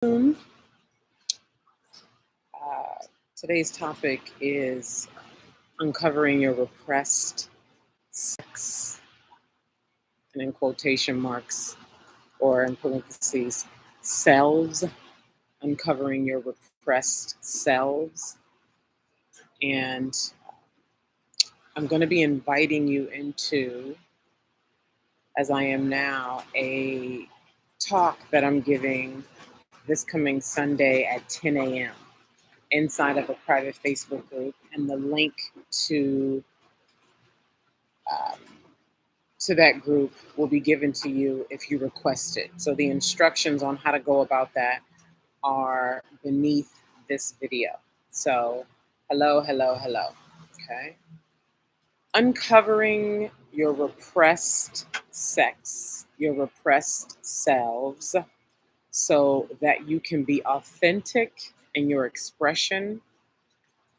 Uh, Today's topic is uncovering your repressed sex, and in quotation marks or in parentheses, selves, uncovering your repressed selves. And I'm going to be inviting you into, as I am now, a talk that I'm giving this coming Sunday at 10 a.m. inside of a private Facebook group, and the link to um, to that group will be given to you if you request it. So the instructions on how to go about that are beneath this video. So hello, hello, hello. Okay. Uncovering your repressed sex, your repressed selves, so that you can be authentic in your expression,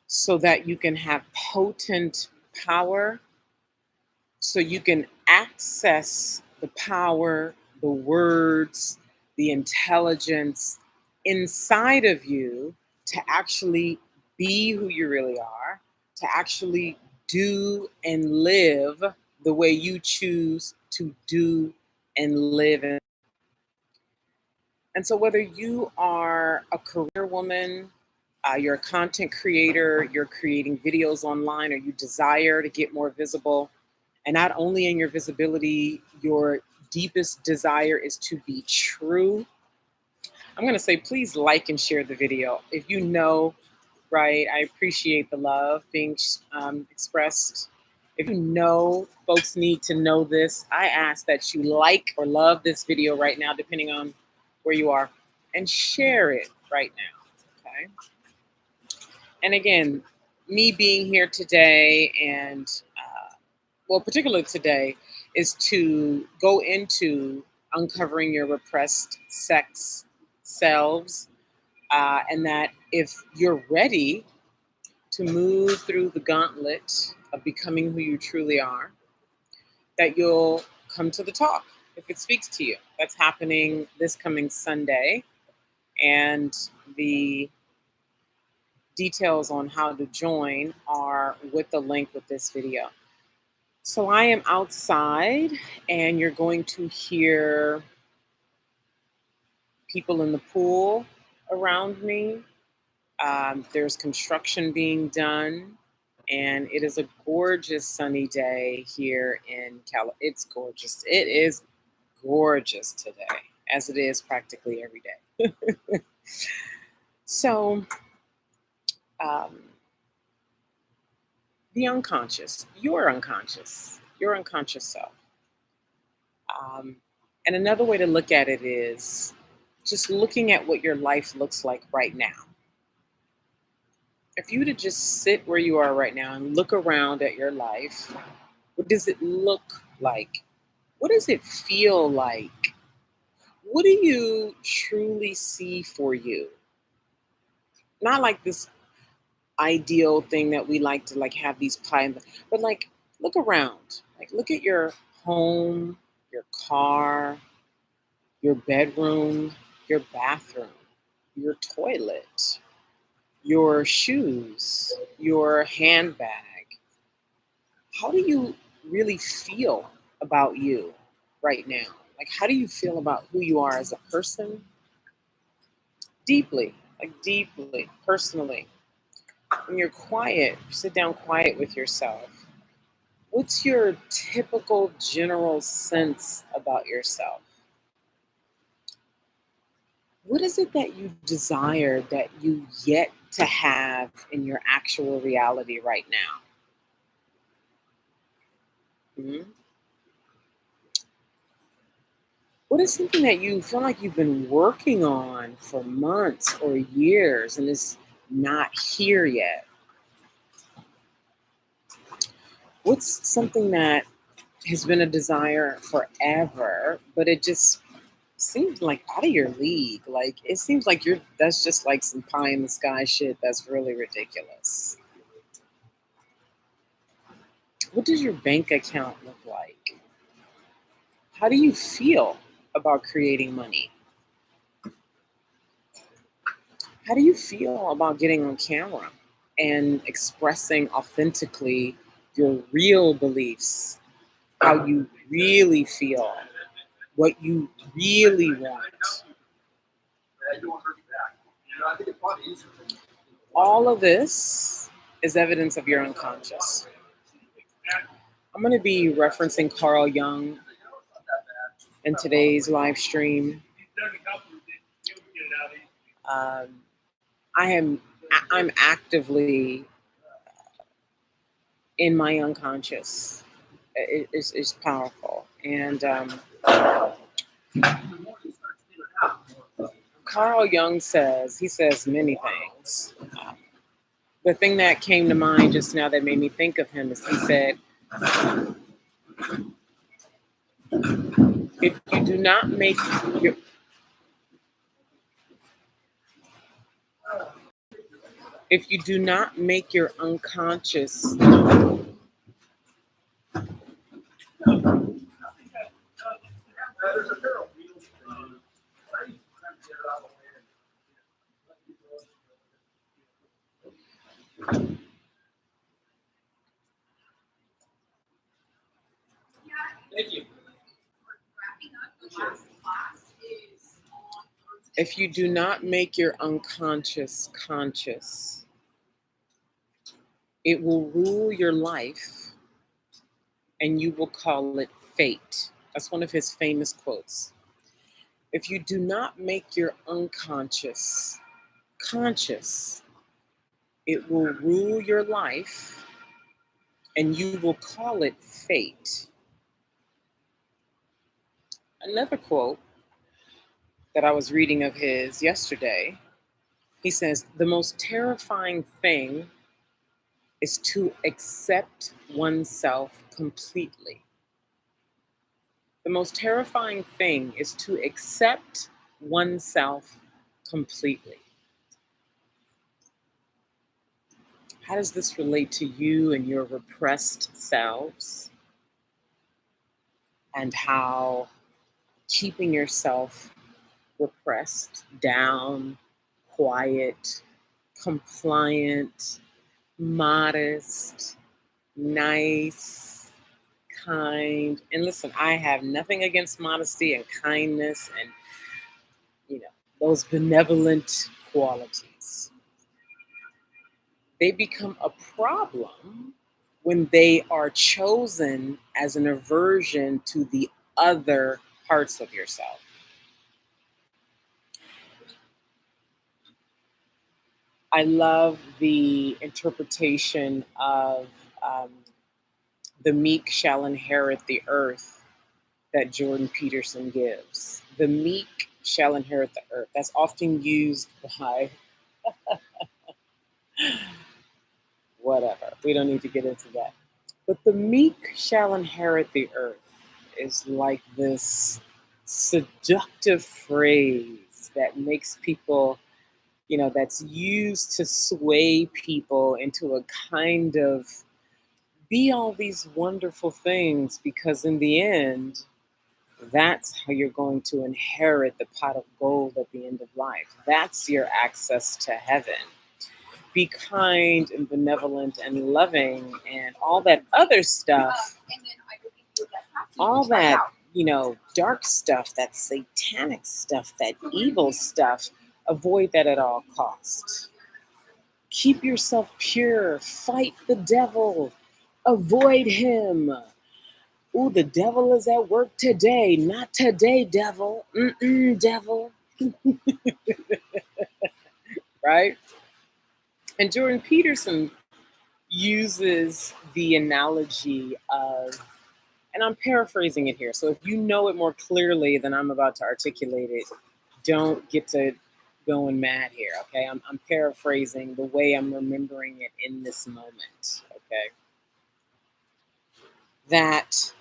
so that you can have potent power, so you can access the power, the words, the intelligence inside of you to actually be who you really are, to actually do and live the way you choose to do and live. And so, whether you are a career woman, you're a content creator, you're creating videos online, or you desire to get more visible, and not only in your visibility, your deepest desire is to be true, I'm going to say please like and share the video. If you know, right, I appreciate the love being expressed. If you know folks need to know this, I ask that you like or love this video right now, depending on where you are, and share it right now. Okay. And again, me being here today and particularly today, is to go into uncovering your repressed sex selves. And that if you're ready to move through the gauntlet of becoming who you truly are, that you'll come to the talk if it speaks to you. That's happening this coming Sunday. And the details on how to join are with the link with this video. So I am outside, and you're going to hear people in the pool around me. There's construction being done, and it is a gorgeous sunny day here in California. It's gorgeous. It is gorgeous today, as it is practically every day. So, um, the unconscious, your unconscious self. Um, and another way to look at it is just looking at what your life looks like right now. If you were to just sit where you are right now and look around at your life, what does it look like? What does it feel like? What do you truly see for you? Not like this ideal thing that we like to like have these pie, but like look around. Like look at your home, your car, your bedroom, your bathroom, your toilet, your shoes, your handbag. How do you really feel about you right now? Like, how do you feel about who you are as a person? Deeply, like deeply, personally. When you're quiet, sit down quiet with yourself. What's your typical general sense about yourself? What is it that you desire that you yet to have in your actual reality right now? Mhm. What is something that you feel like you've been working on for months or years and is not here yet? What's something that has been a desire forever, but it just seems like out of your league? Like it seems like that's just like some pie in the sky shit that's really ridiculous. What does your bank account look like? How do you feel about creating money? How do you feel about getting on camera and expressing authentically your real beliefs, how you really feel, what you really want? All of this is evidence of your unconscious. I'm going to be referencing Carl Jung in today's live stream. Um, I'm actively in my unconscious. It's powerful, and Carl Jung says many things. The thing that came to mind just now that made me think of him is he said, if you do not make your if you do not make your unconscious if you do not make your unconscious conscious, it will rule your life and you will call it fate. That's one of his famous quotes. If you do not make your unconscious conscious, it will rule your life and you will call it fate. Another quote that I was reading of his yesterday, he says, the most terrifying thing is to accept oneself completely. The most terrifying thing is to accept oneself completely. How does this relate to you and your repressed selves? And how keeping yourself repressed, down, quiet, compliant, modest, nice, kind. And listen, I have nothing against modesty and kindness and, those benevolent qualities. They become a problem when they are chosen as an aversion to the other parts of yourself. I love the interpretation of the meek shall inherit the earth that Jordan Peterson gives. The meek shall inherit the earth. That's often used by whatever. We don't need to get into that. But the meek shall inherit the earth is like this seductive phrase that makes people, that's used to sway people into a kind of be all these wonderful things, because in the end, that's how you're going to inherit the pot of gold at the end of life. That's your access to heaven. Be kind and benevolent and loving and all that other stuff, all that, dark stuff, that satanic stuff, that evil stuff. Avoid that at all costs. Keep yourself pure. Fight the devil. Avoid him. Ooh, the devil is at work today. Not today, devil. Devil. Right? And Jordan Peterson uses the analogy of, and I'm paraphrasing it here, so if you know it more clearly than I'm about to articulate it, don't get to going mad here, okay? I'm paraphrasing the way I'm remembering it in this moment, okay? That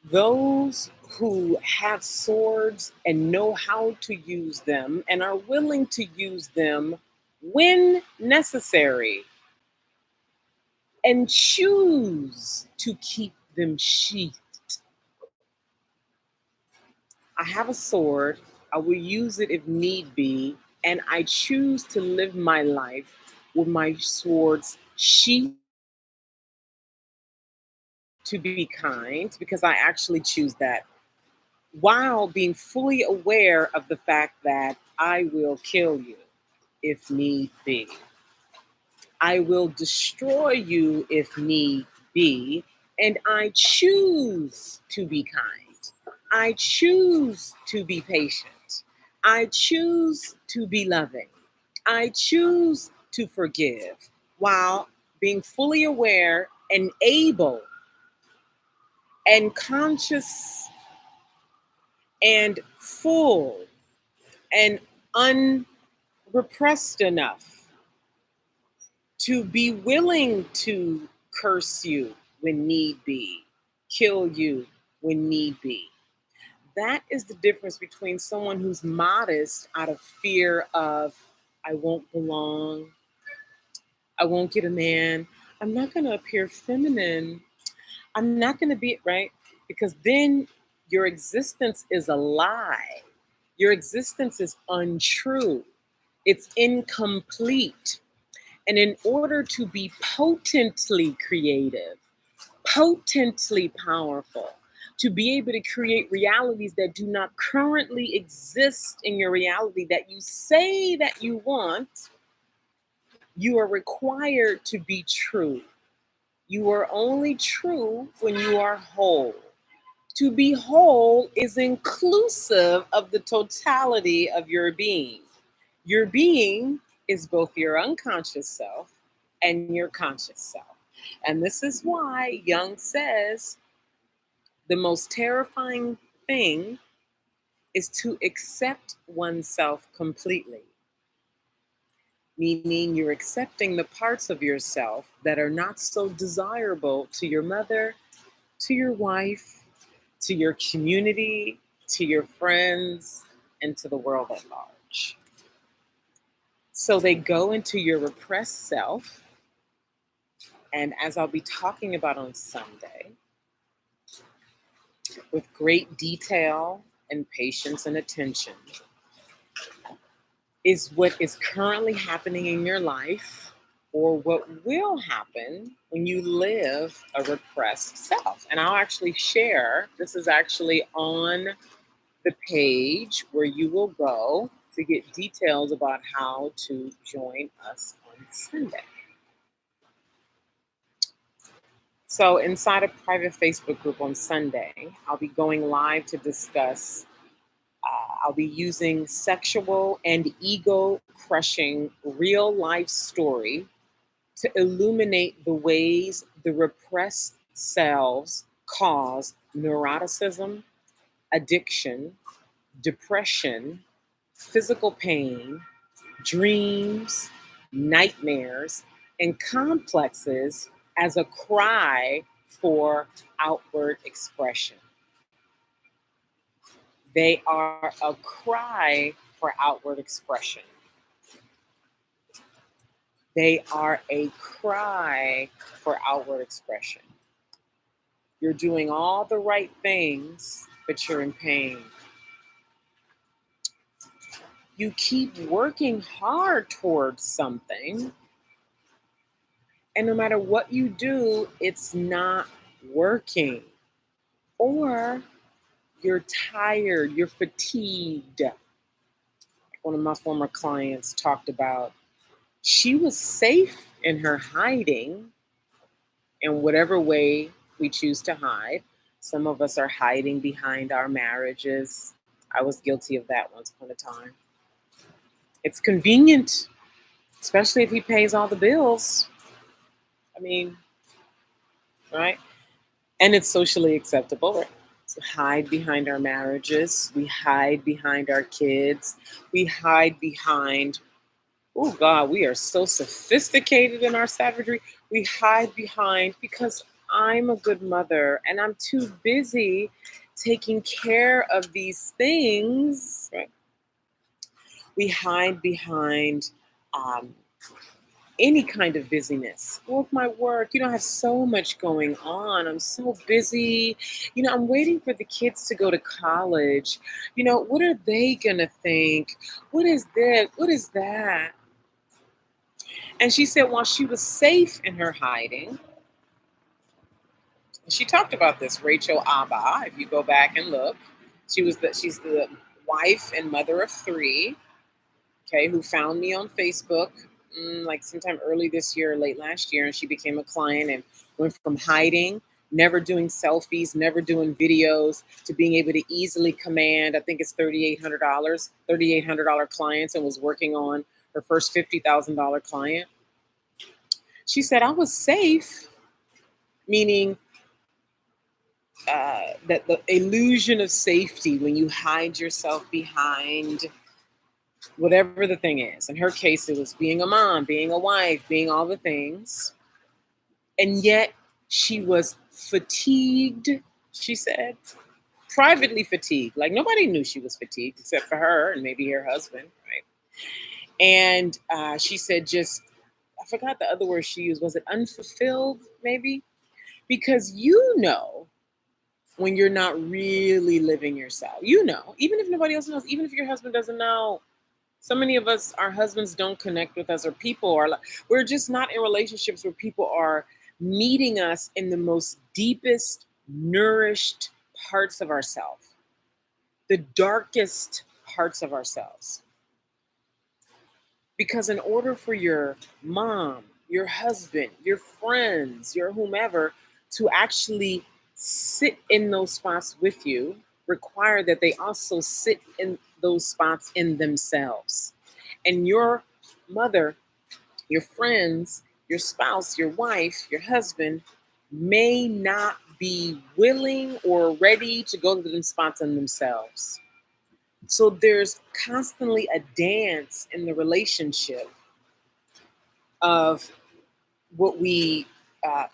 those who have swords and know how to use them and are willing to use them when necessary and choose to keep them sheathed. I have a sword. I will use it if need be, And I choose to live my life with my swords sheathed to be kind, because I actually choose that, while being fully aware of the fact that I will kill you if need be. I will destroy you if need be. And I choose to be kind. I choose to be patient. I choose to be loving. I choose to forgive, while being fully aware and able and conscious and full and unrepressed enough to be willing to curse you when need be, kill you when need be. That is the difference between someone who's modest out of fear of, I won't belong, I won't get a man, I'm not going to appear feminine, I'm not going to be right, because then your existence is a lie. Your existence is untrue. It's incomplete. And in order to be potently creative, potently powerful, to be able to create realities that do not currently exist in your reality that you say that you want, you are required to be true. You are only true when you are whole. To be whole is inclusive of the totality of your being. Your being is both your unconscious self and your conscious self. And this is why Jung says the most terrifying thing is to accept oneself completely, meaning you're accepting the parts of yourself that are not so desirable to your mother, to your wife, to your community, to your friends, and to the world at large. So they go into your repressed self. And as I'll be talking about on Sunday, with great detail and patience and attention, is what is currently happening in your life, or what will happen when you live a repressed self. And I'll actually share, this is actually on the page where you will go to get details about how to join us on Sunday. So, inside a private Facebook group on Sunday, I'll be going live to discuss. I'll be using sexual and ego crushing real life story to illuminate the ways the repressed selves cause neuroticism, addiction, depression, physical pain, dreams, nightmares, and complexes as a cry for outward expression. They are a cry for outward expression. They are a cry for outward expression. You're doing all the right things, but you're in pain. You keep working hard towards something, and no matter what you do, it's not working. Or you're tired, you're fatigued. One of my former clients talked about, she was safe in her hiding in whatever way we choose to hide. Some of us are hiding behind our marriages. I was guilty of that once upon a time. It's convenient, especially if he pays all the bills. I mean, right? And it's socially acceptable, right? So hide behind our marriages. We hide behind our kids. We hide behind, oh God, we are so sophisticated in our savagery. We hide behind, because I'm a good mother and I'm too busy taking care of these things. Right? We hide behind um, any kind of busyness. Well, with my work, I have so much going on. I'm so busy. I'm waiting for the kids to go to college. What are they going to think? What is this? What is that? And she said while she was safe in her hiding, she talked about this, Rachel Abba, if you go back and look. She's the wife and mother of three, okay, who found me on Facebook like sometime early this year or late last year, and she became a client and went from hiding, never doing selfies, never doing videos, to being able to easily command, I think it's $3,800 clients, and was working on her first $50,000 client. She said, I was safe, meaning that the illusion of safety when you hide yourself behind whatever the thing is. In her case, it was being a mom, being a wife, being all the things. And yet she was fatigued, she said, privately fatigued. Like nobody knew she was fatigued except for her and maybe her husband, right? And she said, just, I forgot the other word she used. Was it unfulfilled, maybe? Because when you're not really living yourself, even if nobody else knows, even if your husband doesn't know. So many of us, our husbands don't connect with us, or people are like, we're just not in relationships where people are meeting us in the most deepest, nourished parts of ourselves, the darkest parts of ourselves. Because in order for your mom, your husband, your friends, your whomever to actually sit in those spots with you, require that they also sit in those spots in themselves. And your mother, your friends, your spouse, your wife, your husband may not be willing or ready to go to them spots in themselves. So there's constantly a dance in the relationship of what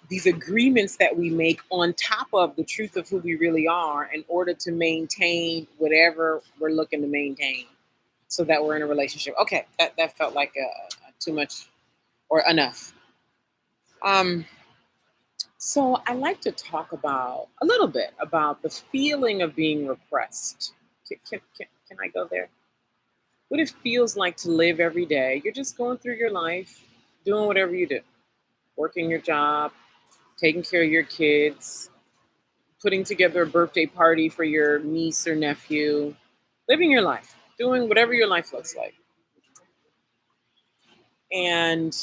these agreements that we make on top of the truth of who we really are in order to maintain whatever we're looking to maintain so that we're in a relationship. Okay, that felt like too much or enough. Um, so I like to talk about a little bit about the feeling of being repressed. Can I go there? What it feels like to live every day. You're just going through your life, doing whatever you do, working your job, taking care of your kids, putting together a birthday party for your niece or nephew, living your life, doing whatever your life looks like. And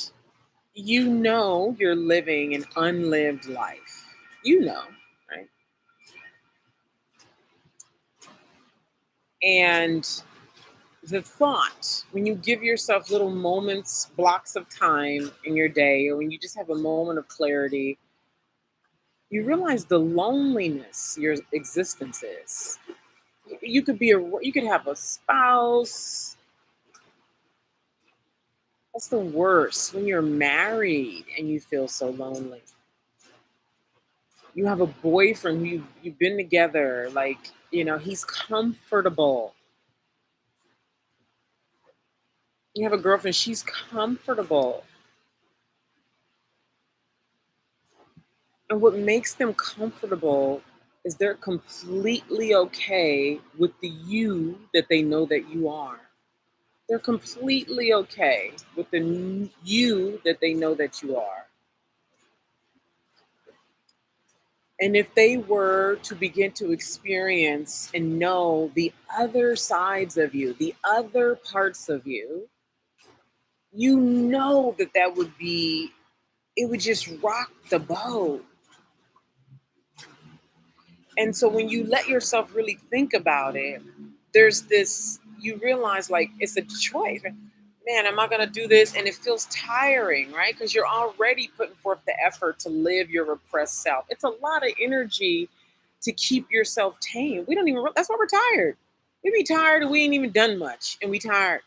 you're living an unlived life. Right? And the thought, when you give yourself little moments, blocks of time in your day, or when you just have a moment of clarity, you realize the loneliness your existence is. You could have a spouse. That's the worst, when you're married and you feel so lonely. You have a boyfriend who you've been together, like, he's comfortable. You have a girlfriend, she's comfortable. And what makes them comfortable is they're completely okay with the you that they know that you are. They're completely okay with the you that they know that you are. And if they were to begin to experience and know the other sides of you, the other parts of you, it would just rock the boat. And so when you let yourself really think about it, you realize like it's a choice. Man, am I going to do this? And it feels tiring, right? Because you're already putting forth the effort to live your repressed self. It's a lot of energy to keep yourself tame. We don't even, that's why we're tired. We be tired and we ain't even done much and we tired.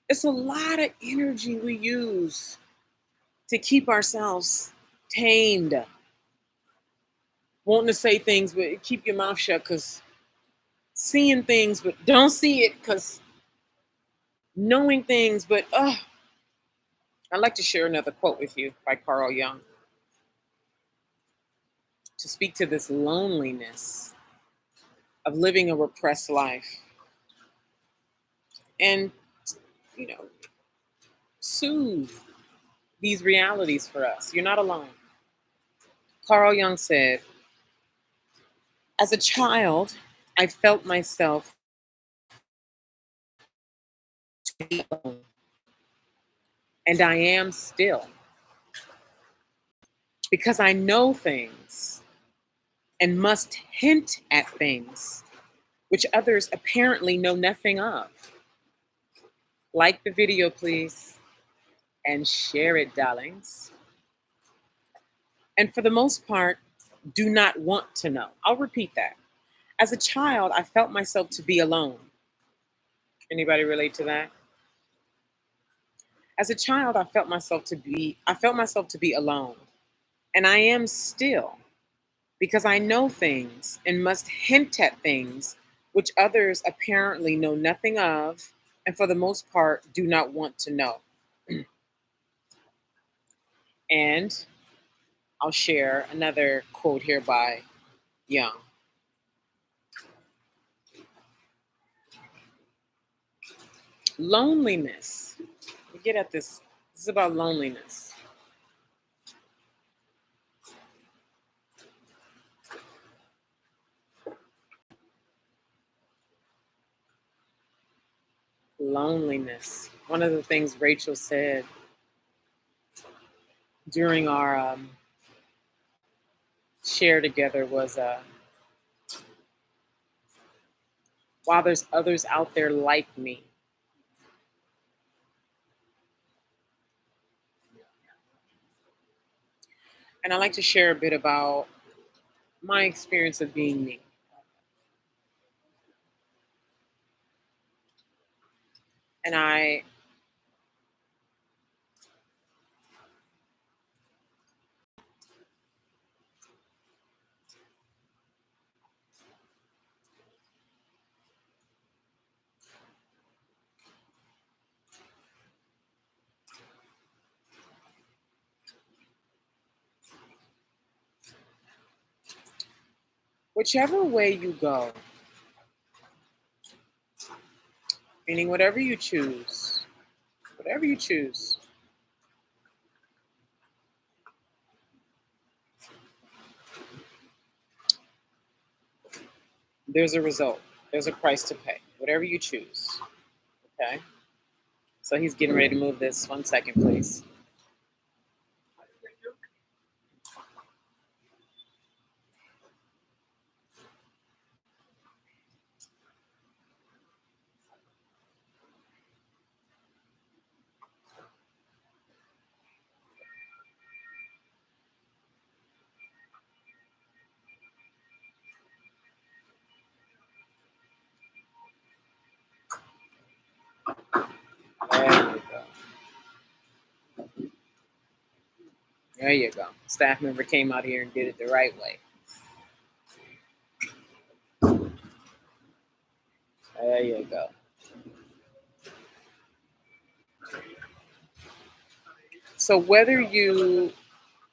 It's a lot of energy we use to keep ourselves tamed. Wanting to say things, but keep your mouth shut, because seeing things, but don't see it, because knowing things, but I'd like to share another quote with you by Carl Jung to speak to this loneliness of living a repressed life and, you know, soothe these realities for us. You're not alone. Carl Jung said, as a child, I felt myself to be alone, and I am still, because I know things and must hint at things which others apparently know nothing of. Like the video, please, and share it, darlings. And for the most part, do not want to know. I'll repeat that. As a child, I felt myself to be alone. Anybody relate to that? As a child, I felt myself to be alone. And I am still, because I know things and must hint at things which others apparently know nothing of, and for the most part do not want to know. And I'll share another quote here by Young. Loneliness. We get at this. This is about loneliness. Loneliness. One of the things Rachel said during our share together was, while there's others out there like me, and I'd like to share a bit about my experience of being me. And whichever way you go, meaning whatever you choose, there's a result. There's a price to pay. Whatever you choose. Okay. So he's getting ready to move this. 1 second, please. There you go. There you go. Staff member came out here and did it the right way. There you go. So whether you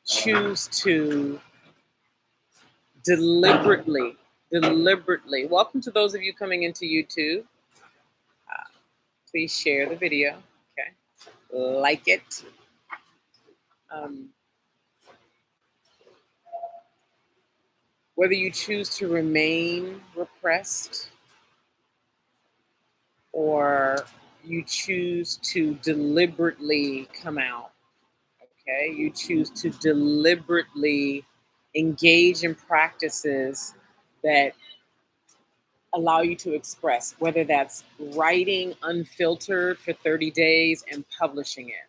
choose to deliberately, welcome to those of you coming into YouTube. Please share the video. Okay. Like it. Um, whether you choose to remain repressed or you choose to deliberately come out, okay? You choose to deliberately engage in practices that allow you to express, whether that's writing unfiltered for 30 days and publishing it,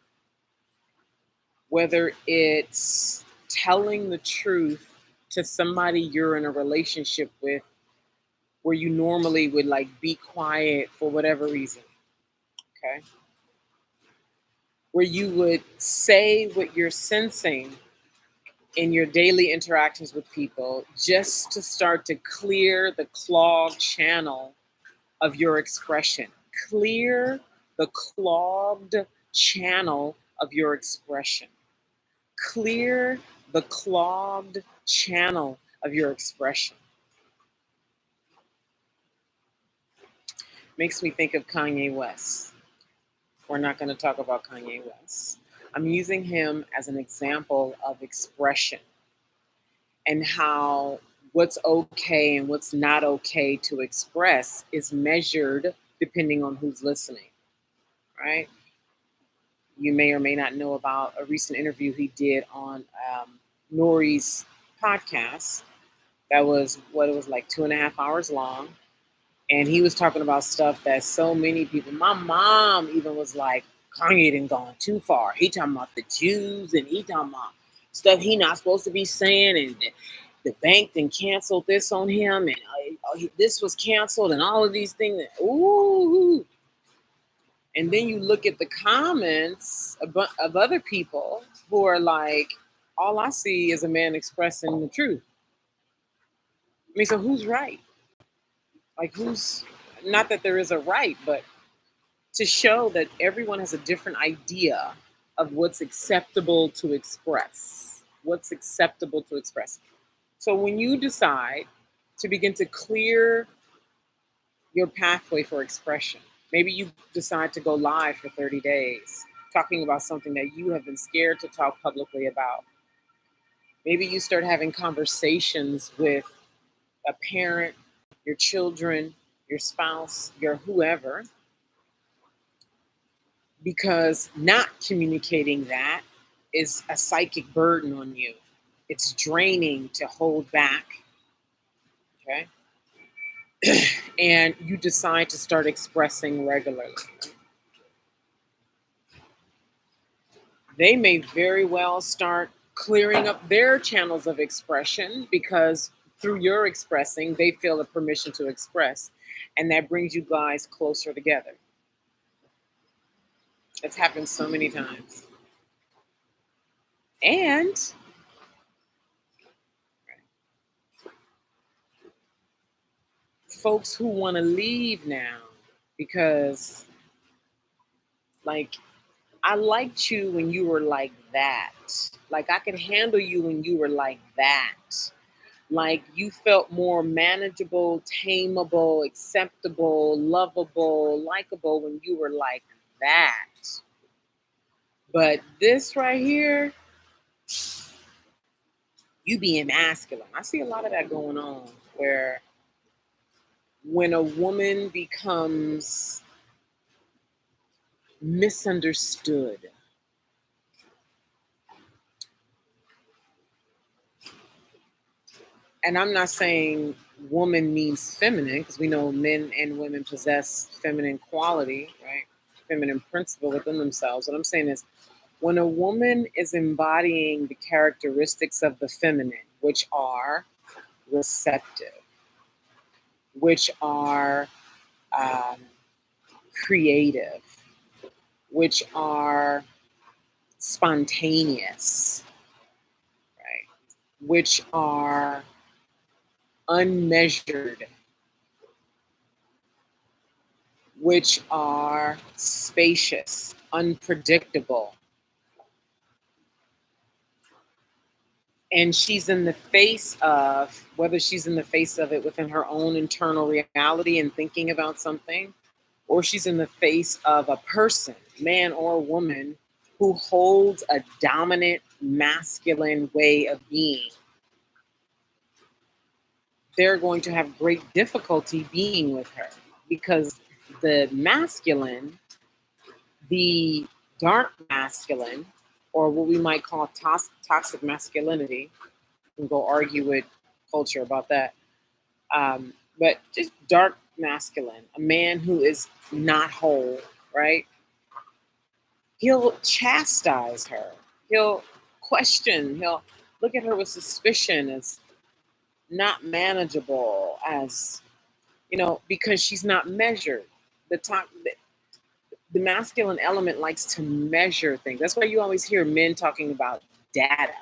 whether it's telling the truth to somebody you're in a relationship with where you normally would like be quiet for whatever reason, okay? Where you would say what you're sensing in your daily interactions with people just to start to clear the clogged channel of your expression. Clear the clogged channel of your expression. Clear the clogged channel of your expression. Makes me think of Kanye West. We're not going to talk about Kanye West. I'm using him as an example of expression and how what's okay and what's not okay to express is measured depending on who's listening, right? You may or may not know about a recent interview he did on Nori's podcast. That was what it was like 2.5 hours long. And he was talking about stuff that so many people, my mom even was like, Kanye done gone too far. He talking about the Jews and he talking about stuff he not supposed to be saying, and the bank then canceled this on him, and this was canceled, and all of these things. Ooh. And then you look at the comments of other people who are like, all I see is a man expressing the truth. I mean, so who's right? Like, who's, not that there is a right, but to show that everyone has a different idea of what's acceptable to express. What's acceptable to express. So when you decide to begin to clear your pathway for expression, maybe you decide to go live for 30 days talking about something that you have been scared to talk publicly about. Maybe you start having conversations with a parent, your children, your spouse, your whoever, because not communicating that is a psychic burden on you. It's draining to hold back, okay? And you decide to start expressing regularly. They may very well start clearing up their channels of expression because through your expressing, they feel a permission to express. And that brings you guys closer together. It's happened so many times. And folks who want to leave now because, like, I liked you when you were like that. Like, I could handle you when you were like that. Like, you felt more manageable, tameable, acceptable, lovable, likable when you were like that. But this right here, you being masculine. I see a lot of that going on where when a woman becomes misunderstood, and I'm not saying woman means feminine, because we know men and women possess feminine quality, right? Feminine principle within themselves. What I'm saying is when a woman is embodying the characteristics of the feminine, which are receptive, which are um, creative, which are spontaneous, right? Which are unmeasured, which are spacious, unpredictable. And she's in the face of, whether she's in the face of it within her own internal reality and thinking about something, or she's in the face of a person, man or woman, who holds a dominant masculine way of being, they're going to have great difficulty being with her because the masculine, the dark masculine, or what we might call toxic masculinity, we can go argue with culture about that. But just dark masculine, a man who is not whole, right? He'll chastise her. He'll question. He'll look at her with suspicion as not manageable, as, because she's not measured. The masculine element likes to measure things. That's why you always hear men talking about data.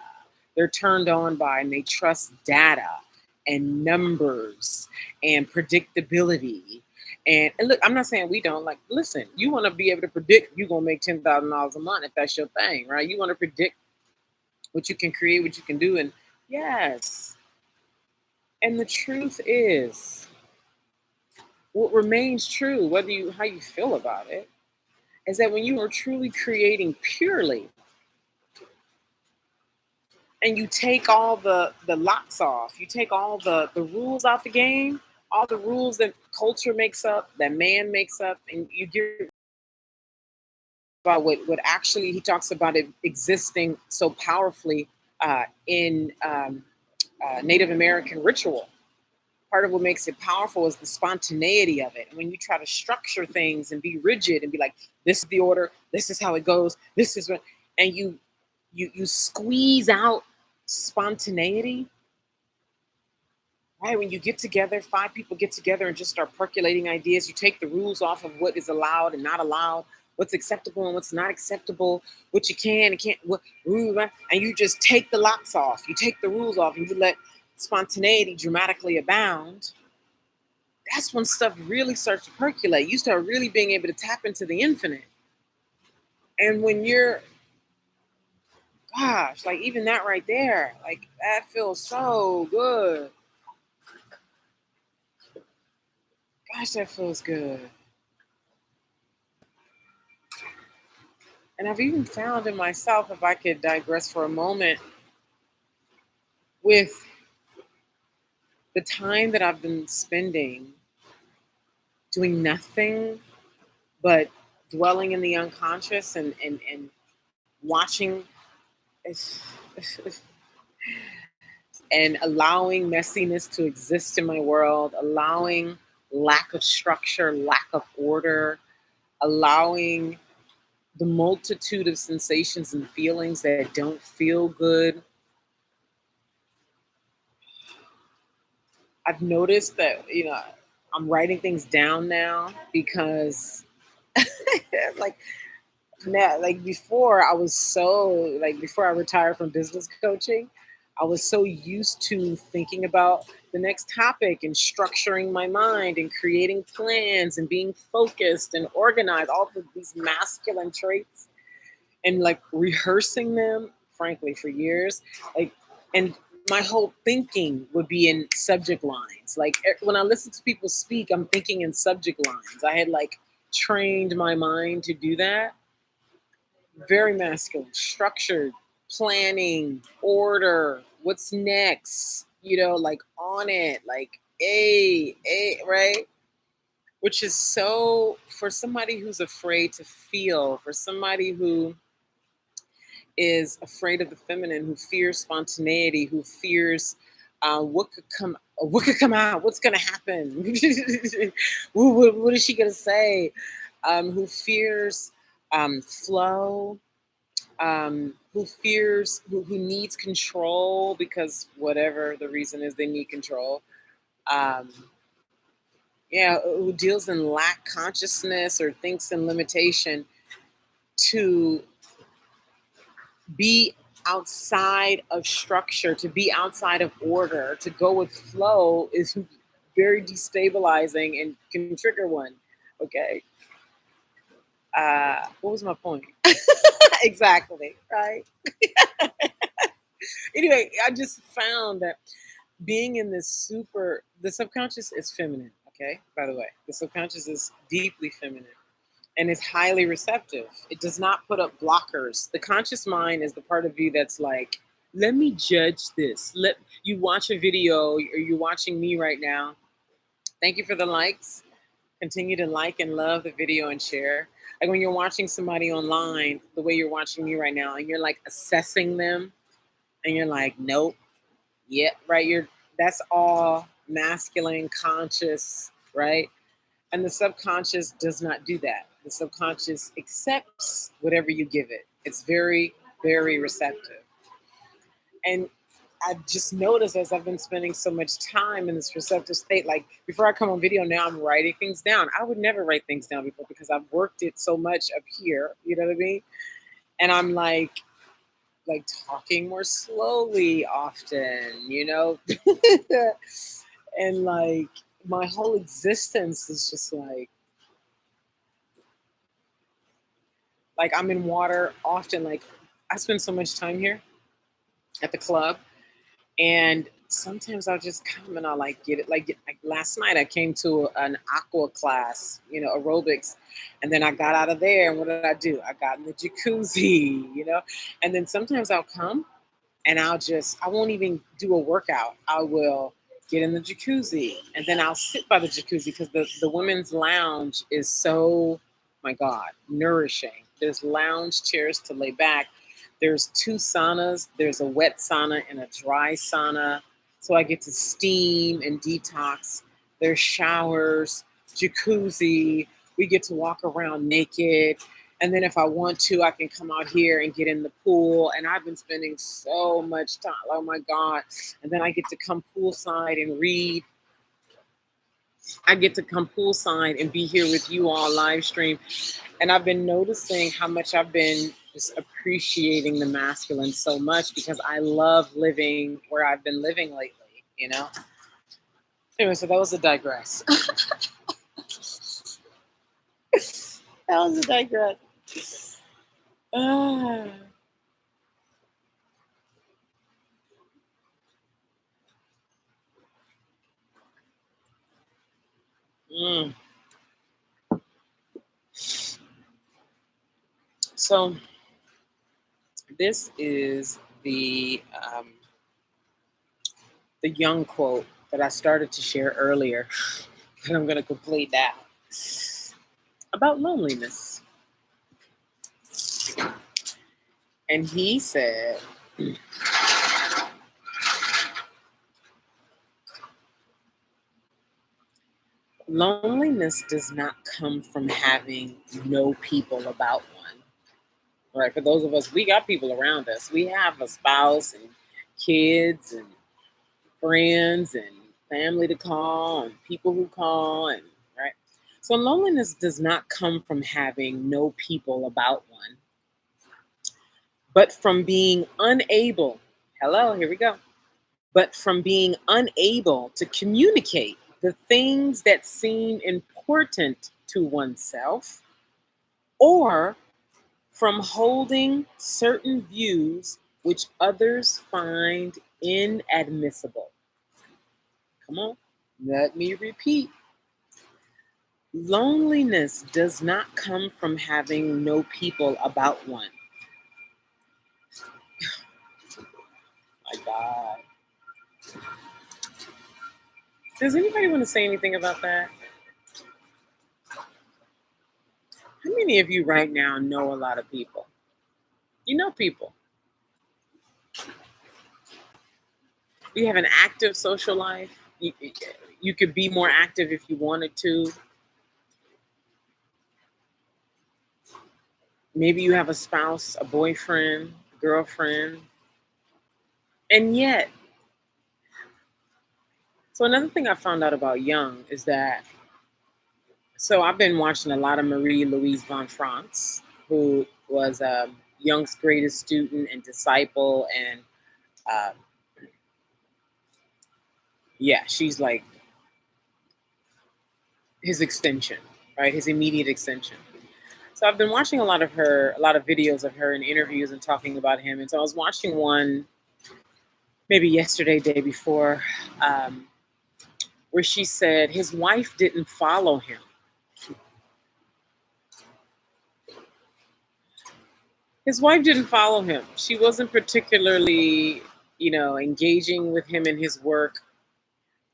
They're turned on by and they trust data and numbers and predictability And look, I'm not saying we don't. Like, listen, you want to be able to predict you're gonna make $10,000 a month if that's your thing, right? You want to predict what you can create, what you can do, and yes. And the truth is, what remains true, whether you how you feel about it, is that when you are truly creating purely, and you take all the locks off, you take all the rules out the game, all the rules that culture makes up, that man makes up, and you get about what actually he talks about it existing so powerfully in Native American ritual. Part of what makes it powerful is the spontaneity of it. And when you try to structure things and be rigid and be like, this is the order, this is how it goes, this is what, and you squeeze out spontaneity, right? When you get together, five people get together and just start percolating ideas, you take the rules off of what is allowed and not allowed, what's acceptable and what's not acceptable, what you can and can't, what, and you just take the locks off, you take the rules off, and you let spontaneity dramatically abound. That's when stuff really starts to percolate. You start really being able to tap into the infinite. And when you're, gosh, like even that right there, like that feels so good. Gosh, that feels good. And I've even found in myself, if I could digress for a moment, with the time that I've been spending doing nothing but dwelling in the unconscious and watching and allowing messiness to exist in my world, allowing lack of structure, lack of order, allowing the multitude of sensations and feelings that don't feel good. I've noticed that, I'm writing things down now because like now, like before I was so like before I retired from business coaching, I was so used to thinking about the next topic and structuring my mind and creating plans and being focused and organized, all of these masculine traits, and like rehearsing them, frankly, for years. Like, and my whole thinking would be in subject lines. Like when I listen to people speak, I'm thinking in subject lines. I had like trained my mind to do that. Very masculine, structured, planning, order, what's next, like on it, like right? Which is so, for somebody who's afraid to feel, for somebody who is afraid of the feminine, who fears spontaneity, who fears what could come out, what's going to happen, what is she going to say, who fears flow, who needs control because whatever the reason is, they need control. Um, yeah, who deals in lack consciousness or thinks in limitation, to be outside of structure, to be outside of order, to go with flow is very destabilizing and can trigger one. Okay. What was my point? Exactly. Right. Anyway, I just found that being in the subconscious is feminine. Okay. By the way, the subconscious is deeply feminine and is highly receptive. It does not put up blockers. The conscious mind is the part of you that's like, let me judge this. Let you watch a video, or you're watching me right now. Thank you for the likes. Continue to like and love the video and share. Like when you're watching somebody online, the way you're watching me right now, and you're like assessing them, and you're like, nope, yeah, right. That's all masculine, conscious, right? And the subconscious does not do that. The subconscious accepts whatever you give it. It's very, very receptive. And I just noticed as I've been spending so much time in this receptive state, like before I come on video now, I'm writing things down. I would never write things down before because I've worked it so much up here, you know what I mean? And I'm like talking more slowly often, and like my whole existence is just like I'm in water often. Like I spend so much time here at the club, and sometimes I'll just come and I'll like get it. Like last night, I came to an aqua class, aerobics, and then I got out of there. And what did I do? I got in the jacuzzi, and then sometimes I'll come and I won't even do a workout. I will get in the jacuzzi and then I'll sit by the jacuzzi because the women's lounge is so, my God, nourishing. There's lounge chairs to lay back. There's two saunas. There's a wet sauna and a dry sauna. So I get to steam and detox. There's showers, jacuzzi. We get to walk around naked. And then if I want to, I can come out here and get in the pool. And I've been spending so much time. Oh my God. And then I get to come poolside and read. I get to come poolside and be here with you all live stream. And I've been noticing how much I've been just appreciating the masculine so much because I love living where I've been living lately. Anyway, so that was a digress. That was a digress. Ah. Mm. So this is the young quote that I started to share earlier, and I'm going to complete that about loneliness. And he said, loneliness does not come from having no people about one. Right? For those of us, we got people around us. We have a spouse and kids and friends and family to call and people who call and right. So loneliness does not come from having no people about one, but from being unable. Hello, here we go. But from being unable to communicate the things that seem important to oneself, or from holding certain views which others find inadmissible. Come on, let me repeat. Loneliness does not come from having no people about one. My God. Does anybody want to say anything about that? How many of you right now know a lot of people? You know people. You have an active social life. You could be more active if you wanted to. Maybe you have a spouse, a boyfriend, girlfriend. And yet, so another thing I found out about Jung is that, so I've been watching a lot of Marie Louise von France, who was Jung's greatest student and disciple. And uh, yeah, she's like his extension, right? His immediate extension. So I've been watching a lot of videos of her and interviews and talking about him. And so I was watching one maybe yesterday, day before, where she said his wife didn't follow him. His wife didn't follow him. She wasn't particularly, engaging with him in his work,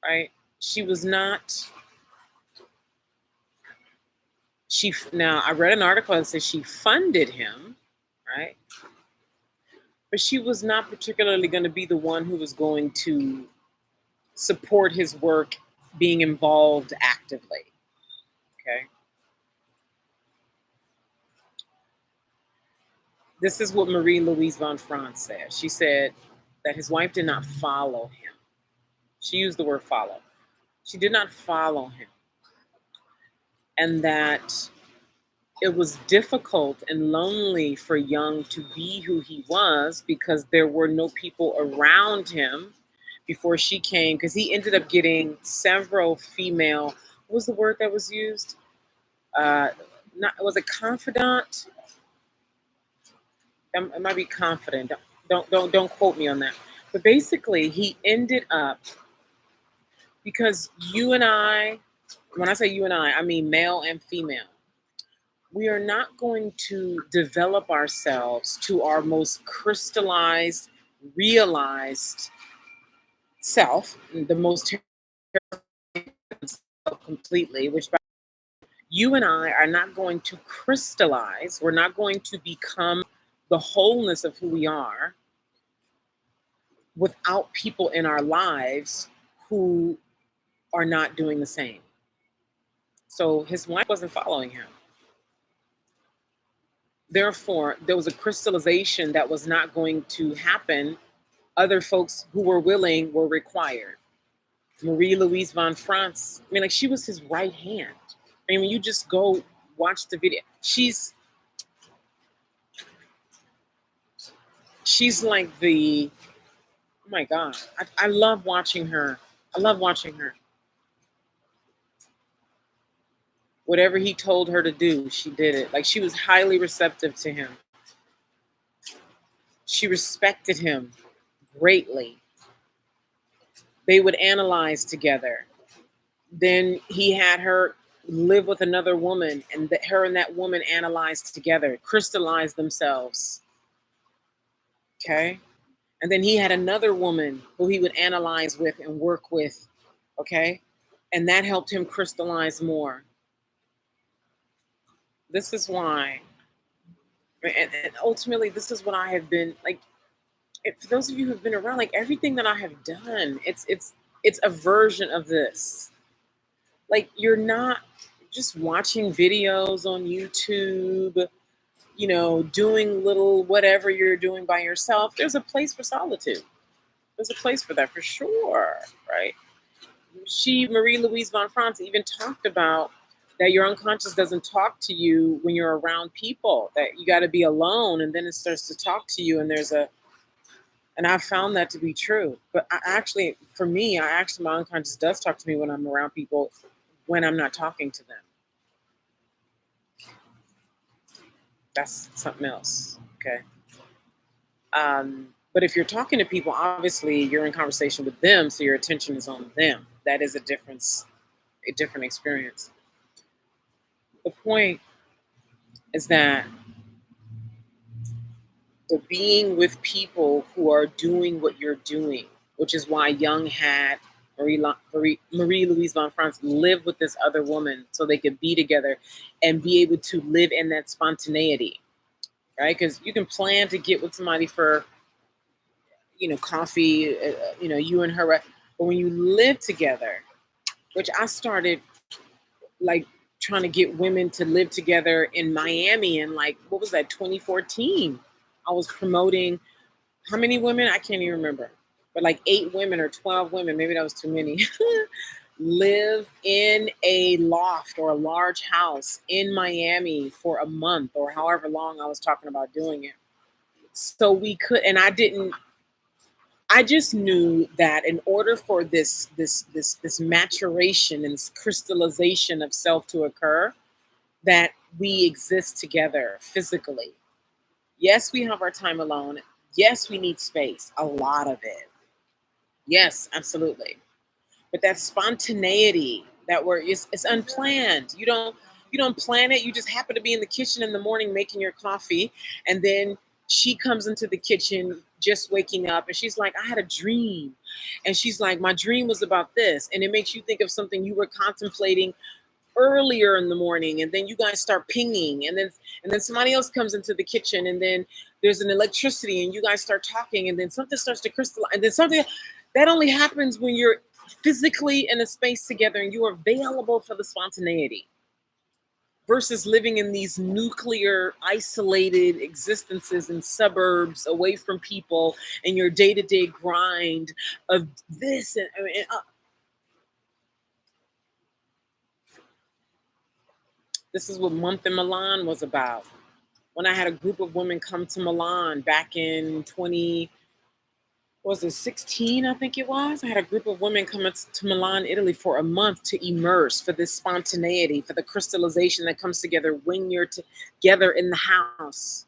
right? She was not. Now I read an article that says she funded him, right? But she was not particularly going to be the one who was going to support his work being involved actively. Okay. This is what Marie Louise von France said. She said that his wife did not follow him. She used the word follow. She did not follow him. And that it was difficult and lonely for Jung to be who he was because there were no people around him, before she came, because he ended up getting several female. What was the word that was used? Uh, Not, was it confidant? It might be confident. Don't quote me on that. But basically, he ended up, because you and I, when I say you and I mean male and female. We are not going to develop ourselves to our most crystallized, realized self, the most self completely, which you and I are not going to crystallize. We're not going to become the wholeness of who we are without people in our lives who are not doing the same. So his wife wasn't following him. Therefore, there was a crystallization that was not going to happen. Other folks who were willing were required. Marie Louise von France, I mean, like, she was his right hand. I mean, when you just go watch the video, she's like the, oh my God, I love watching her. I love watching her. Whatever he told her to do, she did it. Like, she was highly receptive to him. She respected him greatly. They would analyze together. Then he had her live with another woman, and that her and that woman analyzed together, crystallized themselves. Okay. And then he had another woman who he would analyze with and work with. Okay. And that helped him crystallize more. This is why, and ultimately, this is what I have been like. For those of you who've been around, like, everything that I have done, it's a version of this. Like, you're not just watching videos on YouTube, doing little whatever you're doing by yourself. There's a place for solitude. There's a place for that for sure, right? Marie Louise von France, even talked about that your unconscious doesn't talk to you when you're around people, that you got to be alone and then it starts to talk to you. And I found that to be true. But for me, my unconscious does talk to me when I'm around people, when I'm not talking to them. That's something else. Okay. But if you're talking to people, obviously you're in conversation with them, so your attention is on them. That is a different experience. The point is that the being with people who are doing what you're doing, which is why Jung had Marie Louise von France live with this other woman so they could be together and be able to live in that spontaneity, right? Because you can plan to get with somebody for, coffee, you and her, but when you live together, which I started like trying to get women to live together in Miami in, like, what was that, 2014? I was promoting how many women? I can't even remember, but like 8 women or 12 women, maybe that was too many, live in a loft or a large house in Miami for a month or however long I was talking about doing it. So we could, and I just knew that in order for this maturation and this crystallization of self to occur, that we exist together physically. Yes, we have our time alone. Yes, we need space, a lot of it. Yes, absolutely. But that spontaneity, that where it's unplanned. You don't plan it. You just happen to be in the kitchen in the morning making your coffee, and then she comes into the kitchen just waking up, and she's like, I had a dream. And she's like, my dream was about this. And it makes you think of something you were contemplating earlier in the morning, and then you guys start pinging, and then somebody else comes into the kitchen, and then there's an electricity and you guys start talking, and then something starts to crystallize, and then something that only happens when you're physically in a space together and you are available for the spontaneity, versus living in these nuclear isolated existences in suburbs away from people and your day-to-day grind of this and this is what Month in Milan was about. When I had a group of women come to Milan back in was it 16, I think it was. I had a group of women come to Milan, Italy for a month to immerse, for this spontaneity, for the crystallization that comes together when you're together in the house.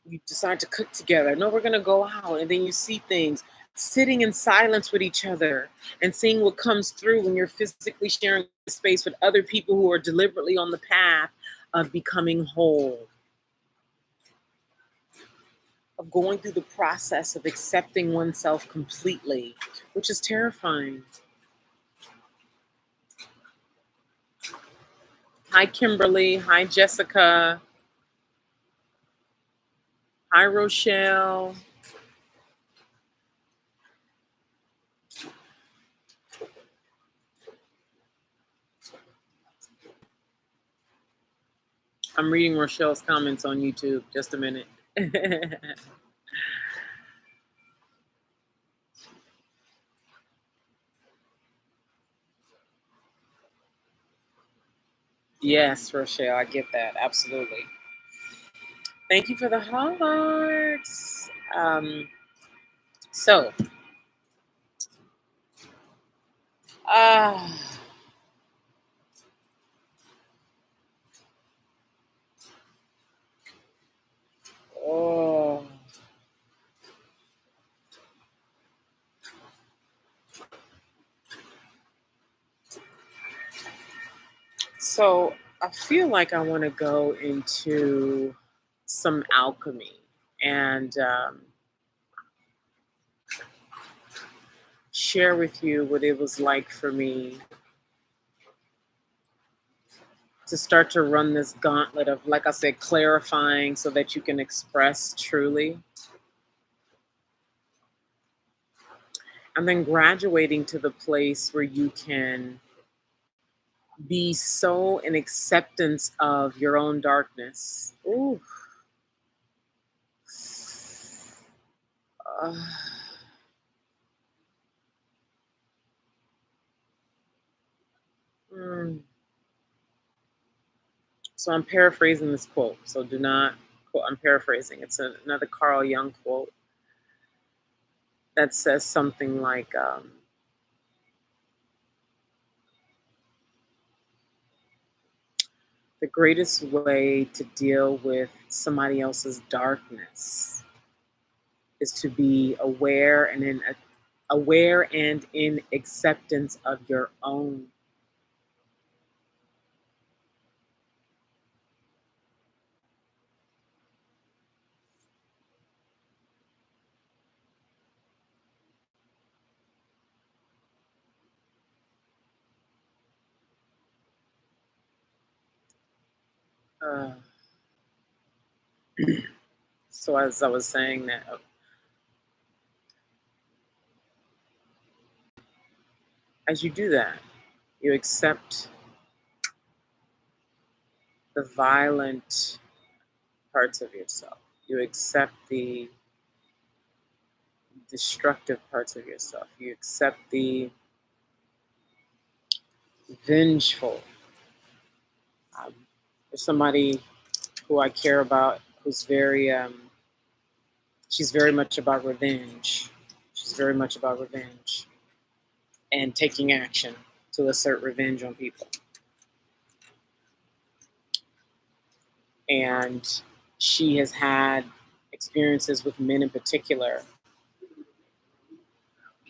You decide to cook together. No, we're going to go out. And then you see things, sitting in silence with each other and seeing what comes through when you're physically sharing space with other people who are deliberately on the path of becoming whole, of going through the process of accepting oneself completely, which is terrifying. Hi, Kimberly. Hi, Jessica. Hi, Rochelle. I'm reading Rochelle's comments on YouTube. Just a minute. Yes, Rochelle, I get that. Absolutely. Thank you for the hearts. So, ah, oh. So I feel like I want to go into some alchemy and share with you what it was like for me to start to run this gauntlet of, like I said, clarifying so that you can express truly, and then graduating to the place where you can be so in acceptance of your own darkness. Ooh. Uh, mm. So I'm paraphrasing this quote. So do not quote. I'm paraphrasing. It's another Carl Jung quote that says something like, the greatest way to deal with somebody else's darkness is to be aware and in acceptance of your own. Uh, so as I was saying that, as you do that, you accept the violent parts of yourself. You accept the destructive parts of yourself. You accept the vengeful. Um, there's somebody who I care about who's she's very much about revenge. She's very much about revenge and taking action to assert revenge on people. And she has had experiences with men in particular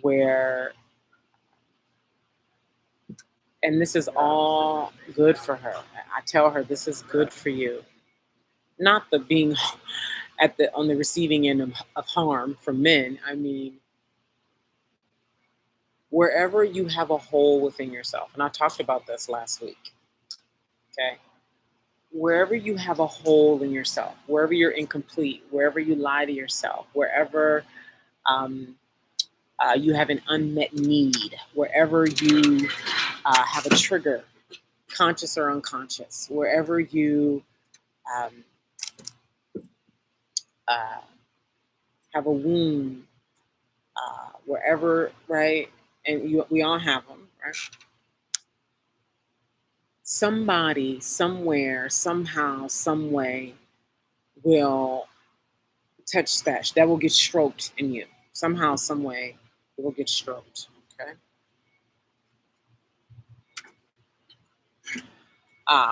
where, and this is all good for her. I tell her this is good for you. Not the being on the receiving end of harm from men. I mean, wherever you have a hole within yourself, and I talked about this last week, okay? Wherever you have a hole in yourself, wherever you're incomplete, wherever you lie to yourself, wherever you have an unmet need, wherever you have a trigger, conscious or unconscious, wherever you um, uh, have a wound, wherever, right? And we all have them, right? Somebody, somewhere, somehow, some way will touch that will get stroked in you. somehow, some way, it will get stroked. Okay.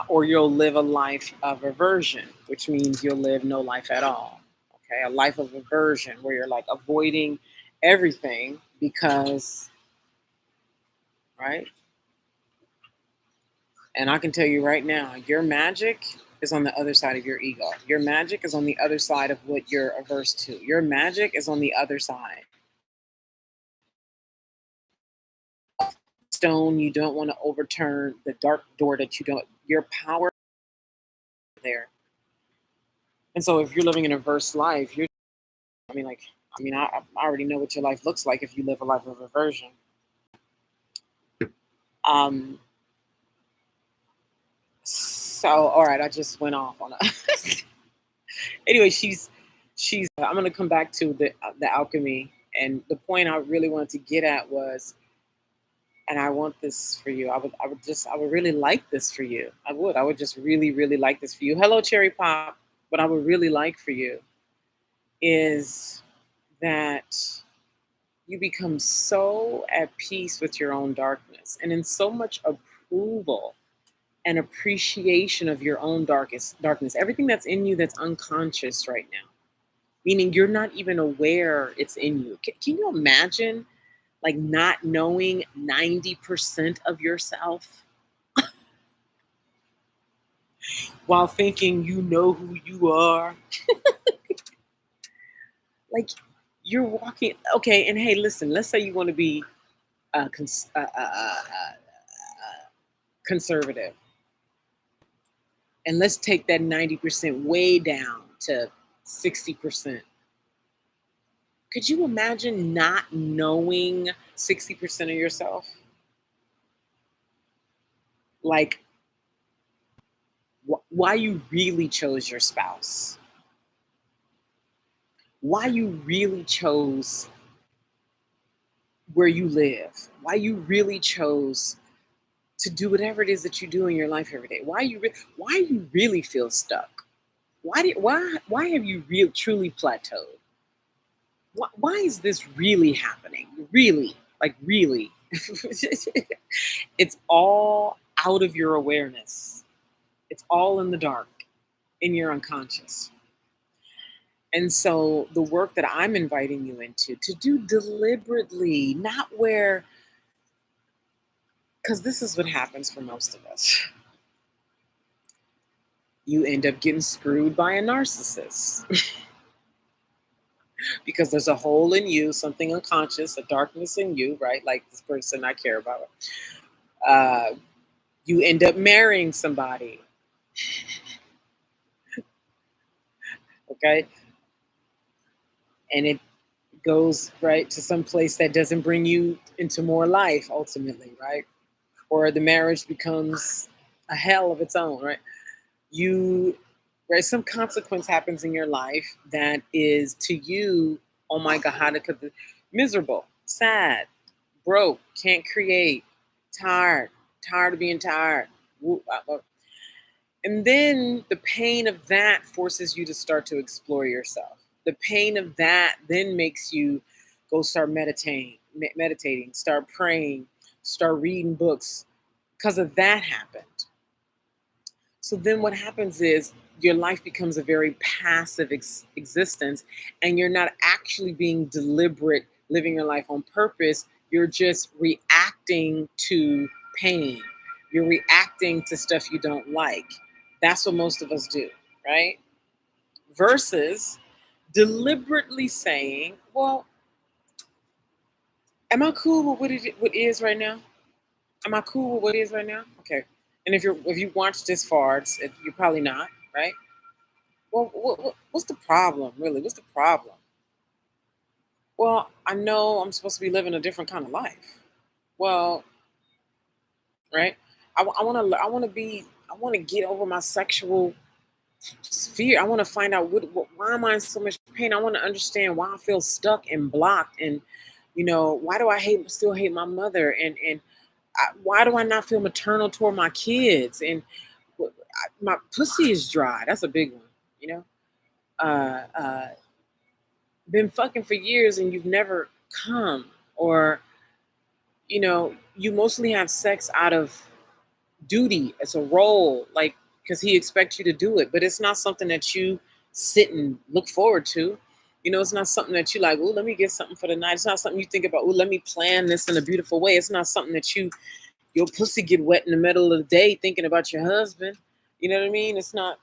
Or you'll live a life of aversion, which means you'll live no life at all. Okay, a life of aversion where you're like avoiding everything because, right? And I can tell you right now, your magic is on the other side of your ego. Your magic is on the other side of what you're averse to. Your magic is on the other side. Stone you don't want to overturn, the dark door that you don't, your power there. And so if you're living an averse life, you're, I mean, like, I already know what your life looks like if you live a life of aversion. Um, so, all right, I just went off on a. Anyway, I'm gonna come back to the alchemy, and the point I really wanted to get at was, and I want this for you. I would really like this for you. I would just really, really like this for you. Hello, Cherry Pop. What I would really like for you is that you become so at peace with your own darkness and in so much approval and appreciation of your own darkness, everything that's in you that's unconscious right now, meaning you're not even aware it's in you. Can you imagine like not knowing 90% of yourself while thinking you know who you are? Like you're walking, okay, and hey, listen, let's say you want to be conservative, and let's take that 90% way down to 60%. Could you imagine not knowing 60% of yourself? Like, why you really chose your spouse? Why you really chose where you live? Why you really chose to do whatever it is that you do in your life every day? Why you really feel stuck? Why have you truly plateaued? Why is this really happening? Really, like really. It's all out of your awareness. It's all in the dark, in your unconscious. And so the work that I'm inviting you into to do deliberately, not where, because this is what happens for most of us. You end up getting screwed by a narcissist because there's a hole in you, something unconscious, a darkness in you, right? Like this person I care about. You end up marrying somebody, okay? And it goes right to some place that doesn't bring you into more life ultimately, right? Or the marriage becomes a hell of its own, right? You, right? Some consequence happens in your life that is to you, oh my God, it could be miserable, sad, broke, can't create, tired of being tired. And then the pain of that forces you to start to explore yourself. The pain of that then makes you go start meditating, start praying, start reading books because of that happened. So then what happens is your life becomes a very passive existence and you're not actually being deliberate, living your life on purpose. You're just reacting to pain. You're reacting to stuff you don't like. That's what most of us do, right? Versus deliberately saying, well, am I cool with what is right now? Am I cool with what is right now? Okay. And if you watch this far, you're probably not, right? Well, what's the problem, really? What's the problem? Well, I know I'm supposed to be living a different kind of life. Well, right? I want to be, I want to get over my sexual fear. I want to find out why am I in so much pain? I want to understand why I feel stuck and blocked, and why do I still hate my mother, and why do I not feel maternal toward my kids, and my pussy is dry. That's a big one, you know. Uh, uh, been fucking for years and you've never come, or you mostly have sex out of duty as a role, like because he expects you to do it, but it's not something that you sit and look forward to. It's not something that you like, oh, let me get something for the night. It's not something you think about, oh, let me plan this in a beautiful way. It's not something that your pussy get wet in the middle of the day thinking about your husband. You know what I mean? It's not,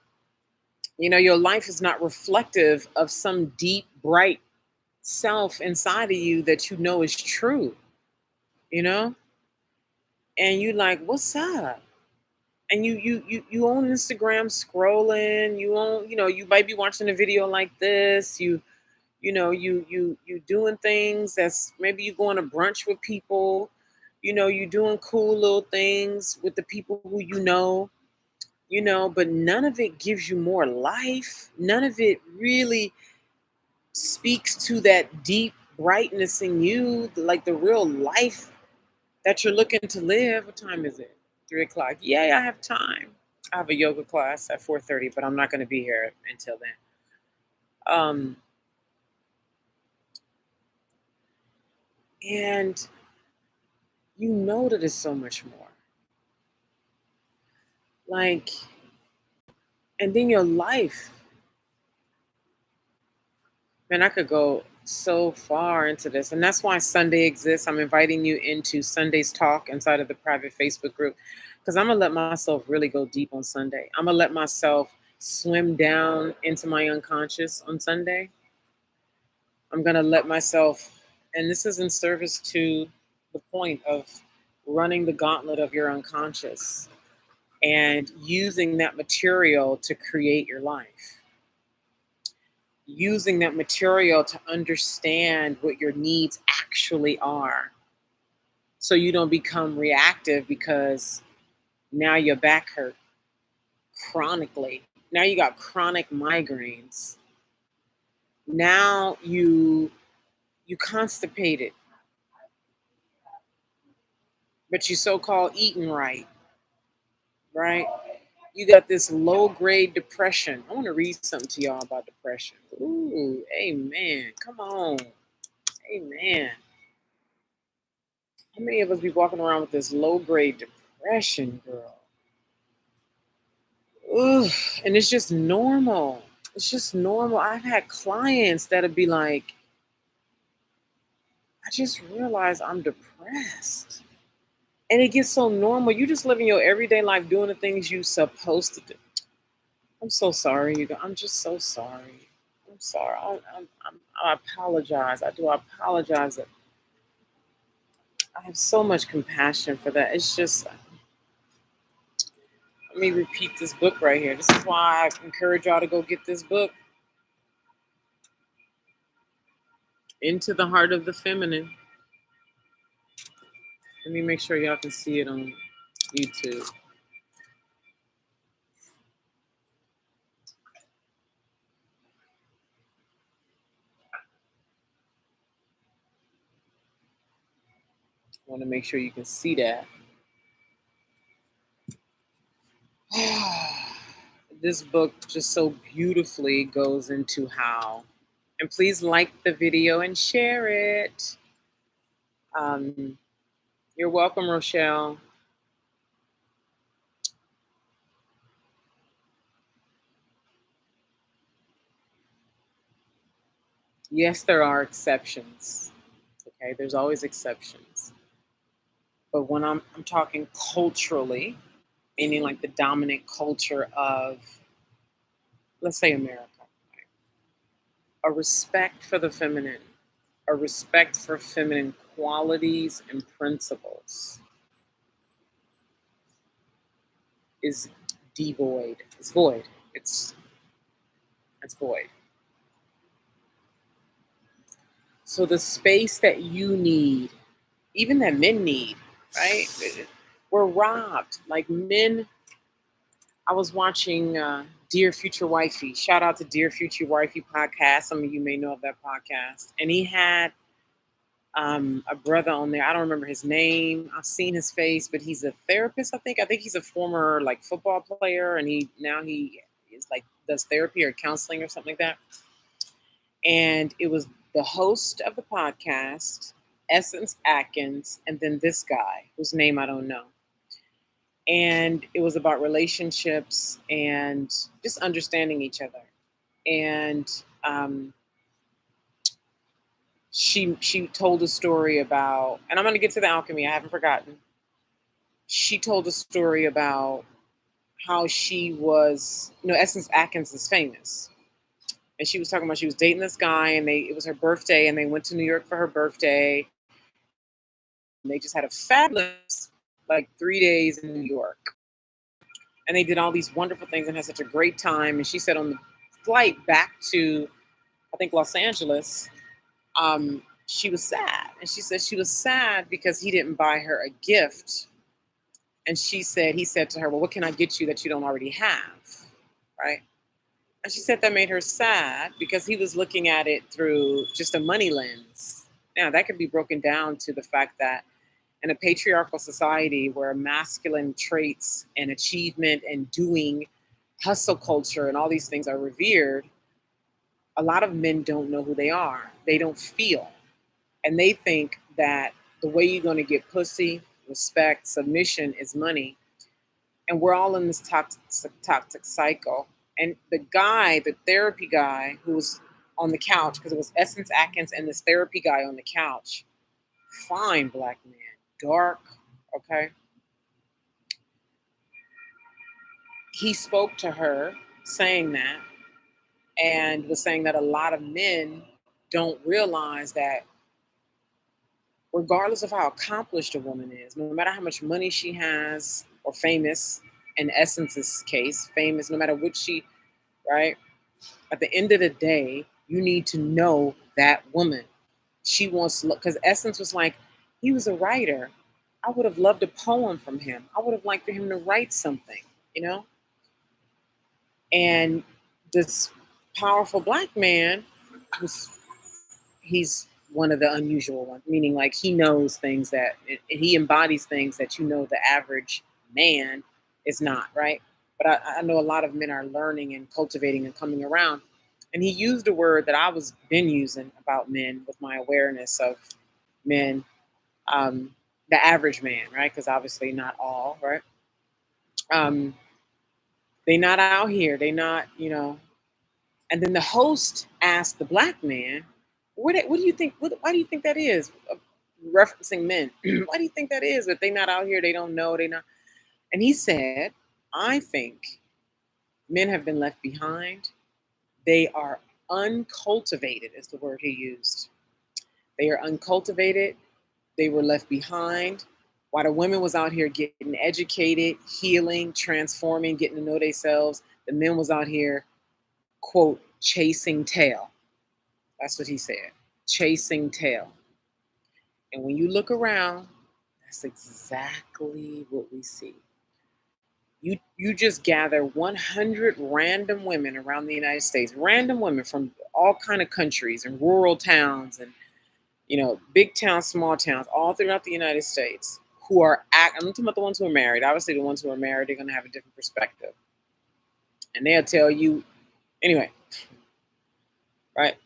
your life is not reflective of some deep, bright self inside of you that is true, you know? And you like, what's up? And you on Instagram scrolling, you might be watching a video like this, you doing things that's maybe you going to brunch with people, you doing cool little things with the people who but none of it gives you more life. None of it really speaks to that deep brightness in you, like the real life that you're looking to live. What time is it? 3 o'clock. Yay, I have time. I have a yoga class at 4:30, but I'm not going to be here until then. And that it's so much more. Like, and then your life. Man, I could go so far into this. And that's why Sunday exists. I'm inviting you into Sunday's talk inside of the private Facebook group, because I'm going to let myself really go deep on Sunday. I'm going to let myself swim down into my unconscious on Sunday. I'm going to let myself, and this is in service to the point of running the gauntlet of your unconscious and using that material to create your life. Using that material to understand what your needs actually are. So you don't become reactive because now your back hurt chronically. Now you got chronic migraines. Now you constipated, but you so-called eating right? You got this low-grade depression. I want to read something to y'all about depression. Ooh, amen. Come on. Amen. How many of us be walking around with this low-grade depression, girl? Ugh, and it's just normal. It's just normal. I've had clients that'll be like, I just realized I'm depressed. And it gets so normal. You just living your everyday life doing the things you supposed to do. I'm so sorry, you guys. I'm just so sorry. I'm sorry. I apologize. I do apologize. I have so much compassion for that. It's just, let me repeat this book right here. This is why I encourage y'all to go get this book, Into the Heart of the Feminine. Let me make sure y'all can see it on YouTube. I want to make sure you can see that. This book just so beautifully goes into how, and please like the video and share it. You're welcome, Rochelle. Yes, there are exceptions. Okay, there's always exceptions. But when I'm talking culturally, meaning like the dominant culture of, let's say, America, a respect for the feminine, a respect for feminine qualities and principles is devoid. It's void. It's void. So the space that you need, even that men need, right? We're robbed. Like men, I was watching Dear Future Wifey. Shout out to Dear Future Wifey podcast. Some of you may know of that podcast. And he had a brother on there. I don't remember his name. I've seen his face, but he's a therapist. I think he's a former like football player, and he is like does therapy or counseling or something like that. And it was the host of the podcast, Essence Atkins, and then this guy whose name I don't know. And it was about relationships and just understanding each other. And she told a story about, and I'm going to get to the alchemy. I haven't forgotten. She told a story about how she was, Essence Atkins is famous, and she was talking about she was dating this guy, and it was her birthday, and they went to New York for her birthday, and they just had a fabulous like 3 days in New York, and they did all these wonderful things and had such a great time. And she said on the flight back to, I think, Los Angeles, she was sad, and she said she was sad because he didn't buy her a gift. And he said to her, well, what can I get you that you don't already have? Right. And she said that made her sad because he was looking at it through just a money lens. Now, that could be broken down to the fact that in a patriarchal society where masculine traits and achievement and doing, hustle culture, and all these things are revered, a lot of men don't know who they are. They don't feel. And they think that the way you're going to get pussy, respect, submission is money. And we're all in this toxic cycle. And the therapy guy who was on the couch, because it was Essence Atkins and this therapy guy on the couch, fine black man, dark, okay. He spoke to her saying that, and was saying that a lot of men don't realize that regardless of how accomplished a woman is, no matter how much money she has or famous, in Essence's case, famous, no matter what right? At the end of the day, you need to know that woman. She wants to look, because Essence was like, he was a writer. I would have loved a poem from him. I would have liked for him to write something, you know? And this powerful black man was, he's one of the unusual ones, meaning like he knows things that he embodies things that the average man is not, right? But I know a lot of men are learning and cultivating and coming around. And he used a word that I was been using about men with my awareness of men, the average man, right? Because obviously not all, right? Um, they not out here. They not, And then the host asked the black man, what do you think? Why do you think that is?" Referencing men. Why do you think that is? That they not out here? They don't know. They not. And he said, "I think men have been left behind. They are uncultivated," is the word he used. They are uncultivated. They were left behind. While the women was out here getting educated, healing, transforming, getting to know themselves, the men was out here, quote, chasing tail. That's what he said. Chasing tail. And when you look around, that's exactly what we see. You just gather 100 random women around the United States, random women from all kind of countries and rural towns and big towns, small towns, all throughout the United States, who are I'm talking about the ones who are married. Obviously, the ones who are married, they're going to have a different perspective, and they'll tell you anyway, right?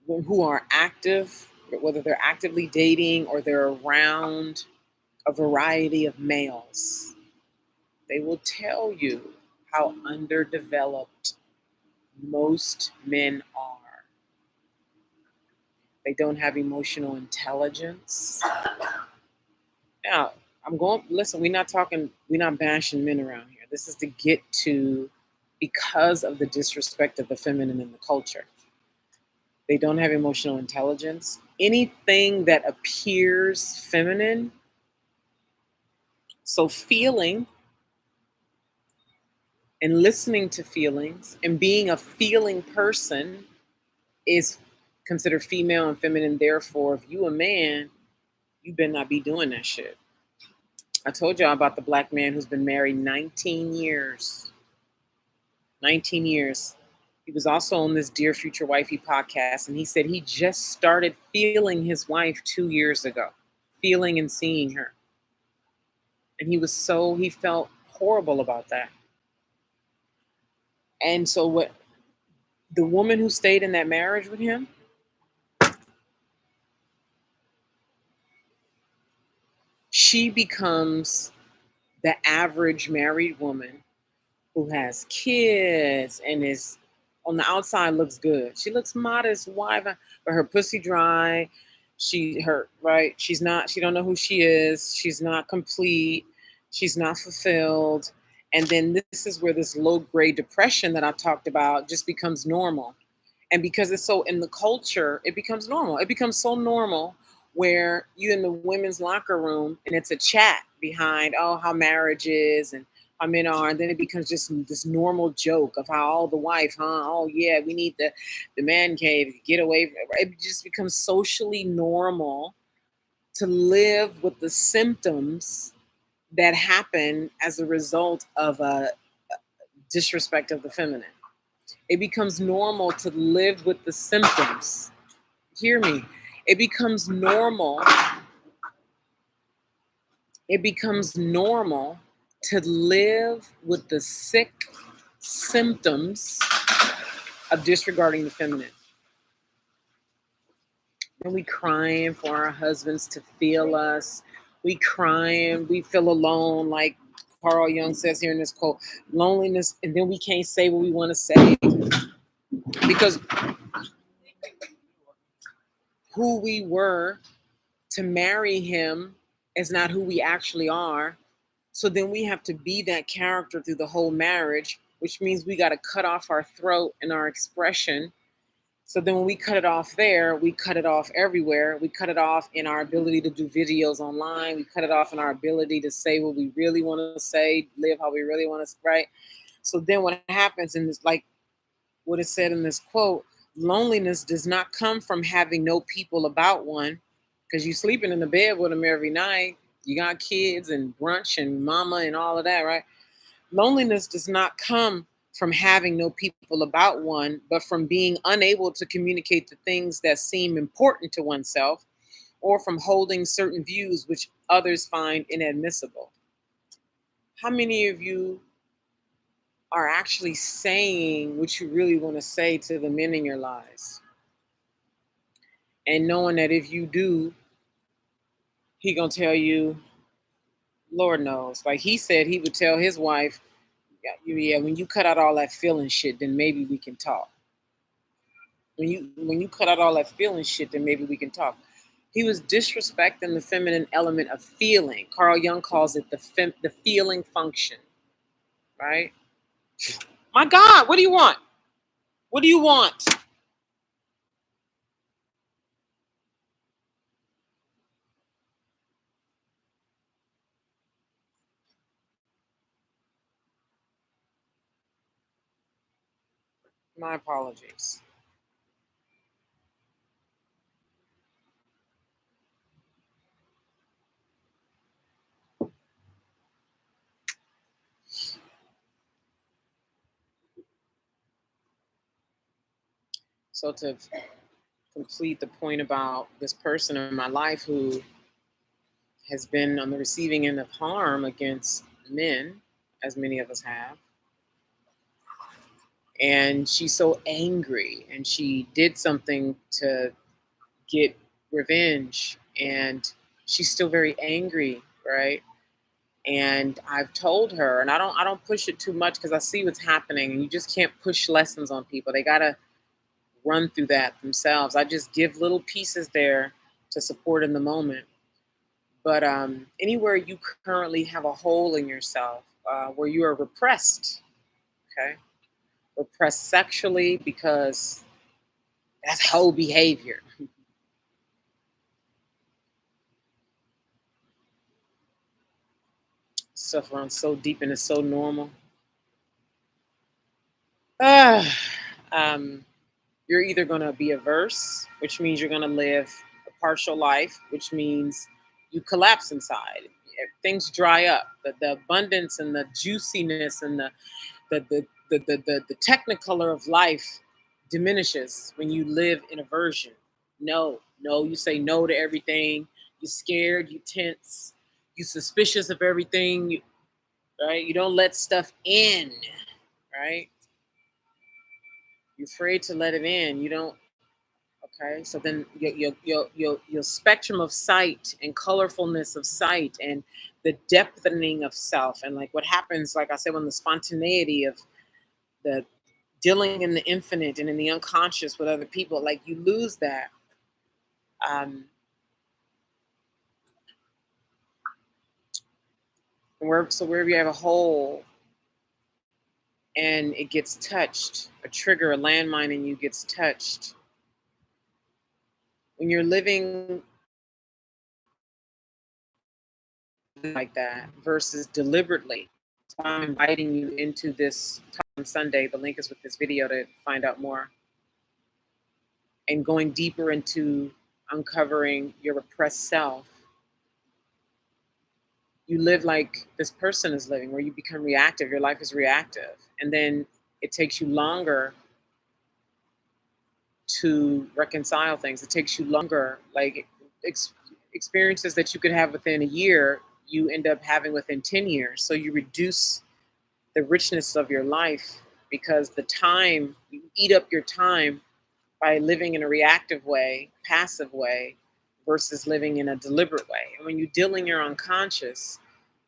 Who are active, whether they're actively dating or they're around a variety of males, they will tell you how underdeveloped most men are. They don't have emotional intelligence. Now, listen, we're not bashing men around here. This is to get to, because of the disrespect of the feminine in the culture. They don't have emotional intelligence. Anything that appears feminine, so feeling and listening to feelings and being a feeling person is considered female and feminine. Therefore, if you a man, you better not be doing that shit. I told y'all about the black man who's been married 19 years. 19 years. He was also on this Dear Future Wifey podcast, and he said he just started feeling his wife 2 years ago, feeling and seeing her. And he felt horrible about that. And so The woman who stayed in that marriage with him, she becomes the average married woman who has kids and is on the outside looks good. She looks modest, wife, but her pussy dry. She don't know who she is. She's not complete. She's not fulfilled. And then this is where this low grade depression that I talked about just becomes normal. And because it's so in the culture, it becomes normal. It becomes so normal where you in the women's locker room and it's a chat behind, oh, how marriage is and how men are, and then it becomes just this normal joke of how, oh, the wife, huh? Oh yeah, we need the man cave to get away from it. It just becomes socially normal to live with the symptoms that happen as a result of a disrespect of the feminine. It becomes normal to live with the symptoms. Hear me. It becomes normal. It becomes normal to live with the sick symptoms of disregarding the feminine. And we crying for our husbands to feel us. We crying, we feel alone, like Carl Jung says here in this quote, loneliness, and then we can't say what we want to say because who we were to marry him is not who we actually are. So then we have to be that character through the whole marriage, which means we got to cut off our throat and our expression. So then when we cut it off there, we cut it off everywhere. We cut it off in our ability to do videos online. We cut it off in our ability to say what we really want to say, live how we really want to, right? So then what happens in this, like what is said in this quote, loneliness does not come from having no people about one, because you sleeping in the bed with them every night. You got kids and brunch and mama and all of that, right? Loneliness does not come from having no people about one, but from being unable to communicate the things that seem important to oneself, or from holding certain views which others find inadmissible. How many of you are actually saying what you really want to say to the men in your lives? And knowing that if you do, he gonna tell you, Lord knows. Like he said he would tell his wife, yeah, when you cut out all that feeling shit, then maybe we can talk. When you cut out all that feeling shit, then maybe we can talk. He was disrespecting the feminine element of feeling. Carl Jung calls it the feeling function, right? My God, what do you want? What do you want? My apologies. So to complete the point about this person in my life who has been on the receiving end of harm against men, as many of us have, and she's so angry and she did something to get revenge, and she's still very angry, right? And I've told her, and I don't push it too much because I see what's happening, and you just can't push lessons on people. They gotta run through that themselves. I just give little pieces there to support in the moment. But anywhere you currently have a hole in yourself where you are repressed, okay, repressed sexually because that's whole behavior. Stuff runs so deep and it's so normal. Ah, um, you're either going to be averse, which means you're going to live a partial life, which means you collapse inside. Things dry up. The abundance and the juiciness and the technicolor of life diminishes when you live in aversion. No, no, you say no to everything. You're scared, you tense, you suspicious of everything, right? You don't let stuff in, right? You're afraid to let it in. You don't. Okay, so then your spectrum of sight and colorfulness of sight and the depthening of self, and like what happens, like I said, when the spontaneity of the dealing in the infinite and in the unconscious with other people, like you lose that. Um, where you have a hole and it gets touched, a trigger, a landmine in you gets touched. When you're living like that versus deliberately. So I'm inviting you into this talk on Sunday. The link is with this video to find out more. And going deeper into uncovering your repressed self. You live like this person is living, where you become reactive. Your life is reactive. And then it takes you longer to reconcile things. It takes you longer, like experiences that you could have within a year, you end up having within 10 years. So you reduce the richness of your life because the time, you eat up your time by living in a reactive way, passive way, versus living in a deliberate way. And when you deal in your unconscious,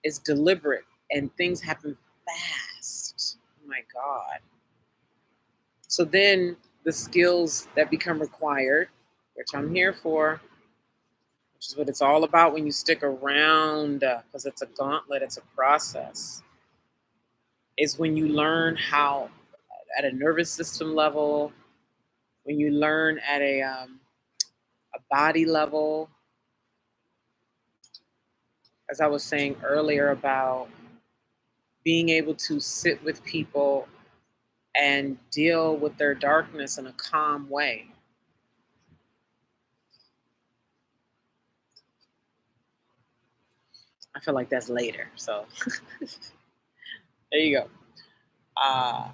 it's deliberate and things happen fast. Oh my God. So then the skills that become required, which I'm here for, which is what it's all about when you stick around, because it's a gauntlet, it's a process, is when you learn how, at a nervous system level, when you learn at a body level, as I was saying earlier about being able to sit with people and deal with their darkness in a calm way. I feel like that's later. So there you go. Uh,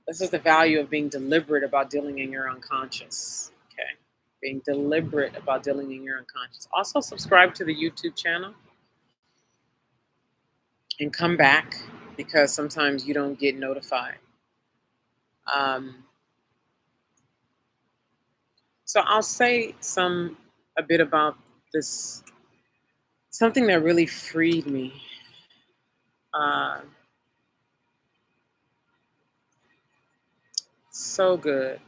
this is the value of being deliberate about dealing in your unconscious. Okay. Being deliberate about dealing in your unconscious. Also, subscribe to the YouTube channel and come back because sometimes you don't get notified. Um, so I'll say a bit about this, something that really freed me. Uh, so good.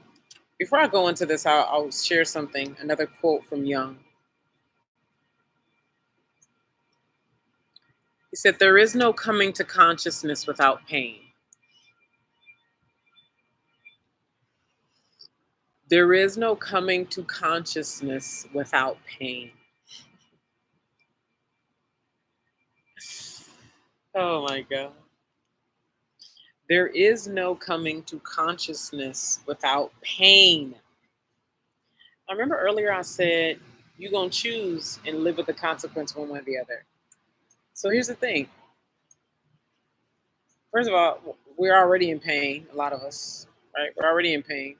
Before I go into this, I'll share something, another quote from Jung. He said, "There is no coming to consciousness without pain. There is no coming to consciousness without pain." Oh my God. There is no coming to consciousness without pain. I remember earlier I said, you're going to choose and live with the consequence one way or the other. So here's the thing. First of all, we're already in pain, a lot of us, right? We're already in pain,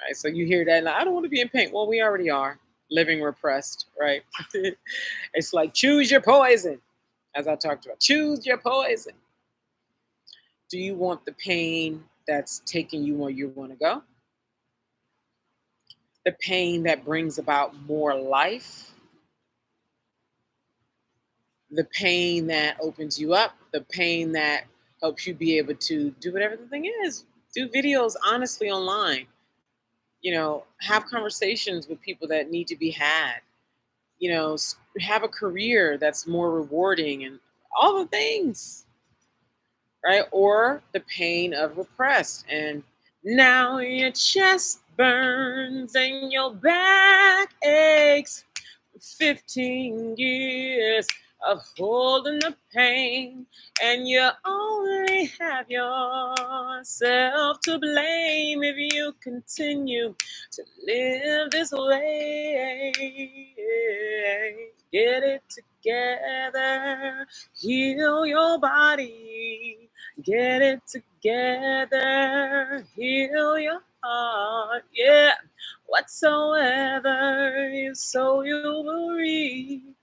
right? So you hear that, like, I don't want to be in pain. Well, we already are living repressed, right? It's like, choose your poison, as I talked about. Choose your poison. Do you want the pain that's taking you where you want to go? The pain that brings about more life? The pain that opens you up? The pain that helps you be able to do whatever the thing is? Do videos honestly online. Have conversations with people that need to be had. Have a career that's more rewarding and all the things, right? Or the pain of repressed. And now your chest burns and your back aches. 15 years of holding the pain, and you only have yourself to blame if you continue to live this way. Get it together, heal your body. Get it together, heal your heart. Yeah. Whatsoever you sow, you will reap.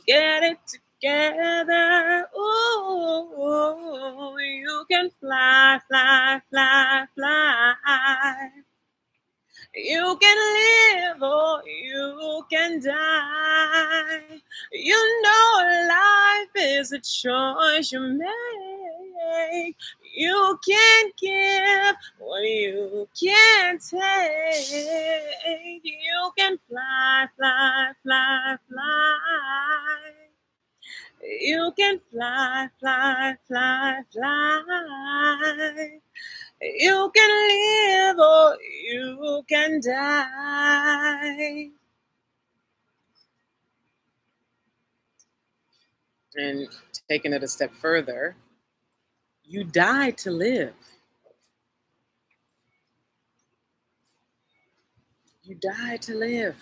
Get it together. Ooh, you can fly, fly, fly, fly. You can live or you can die. You know life is a choice you make. You can give what you can take. You can fly, fly, fly, fly. You can fly, fly, fly, fly. You can live or you can die. And taking it a step further, you die to live. You die to live.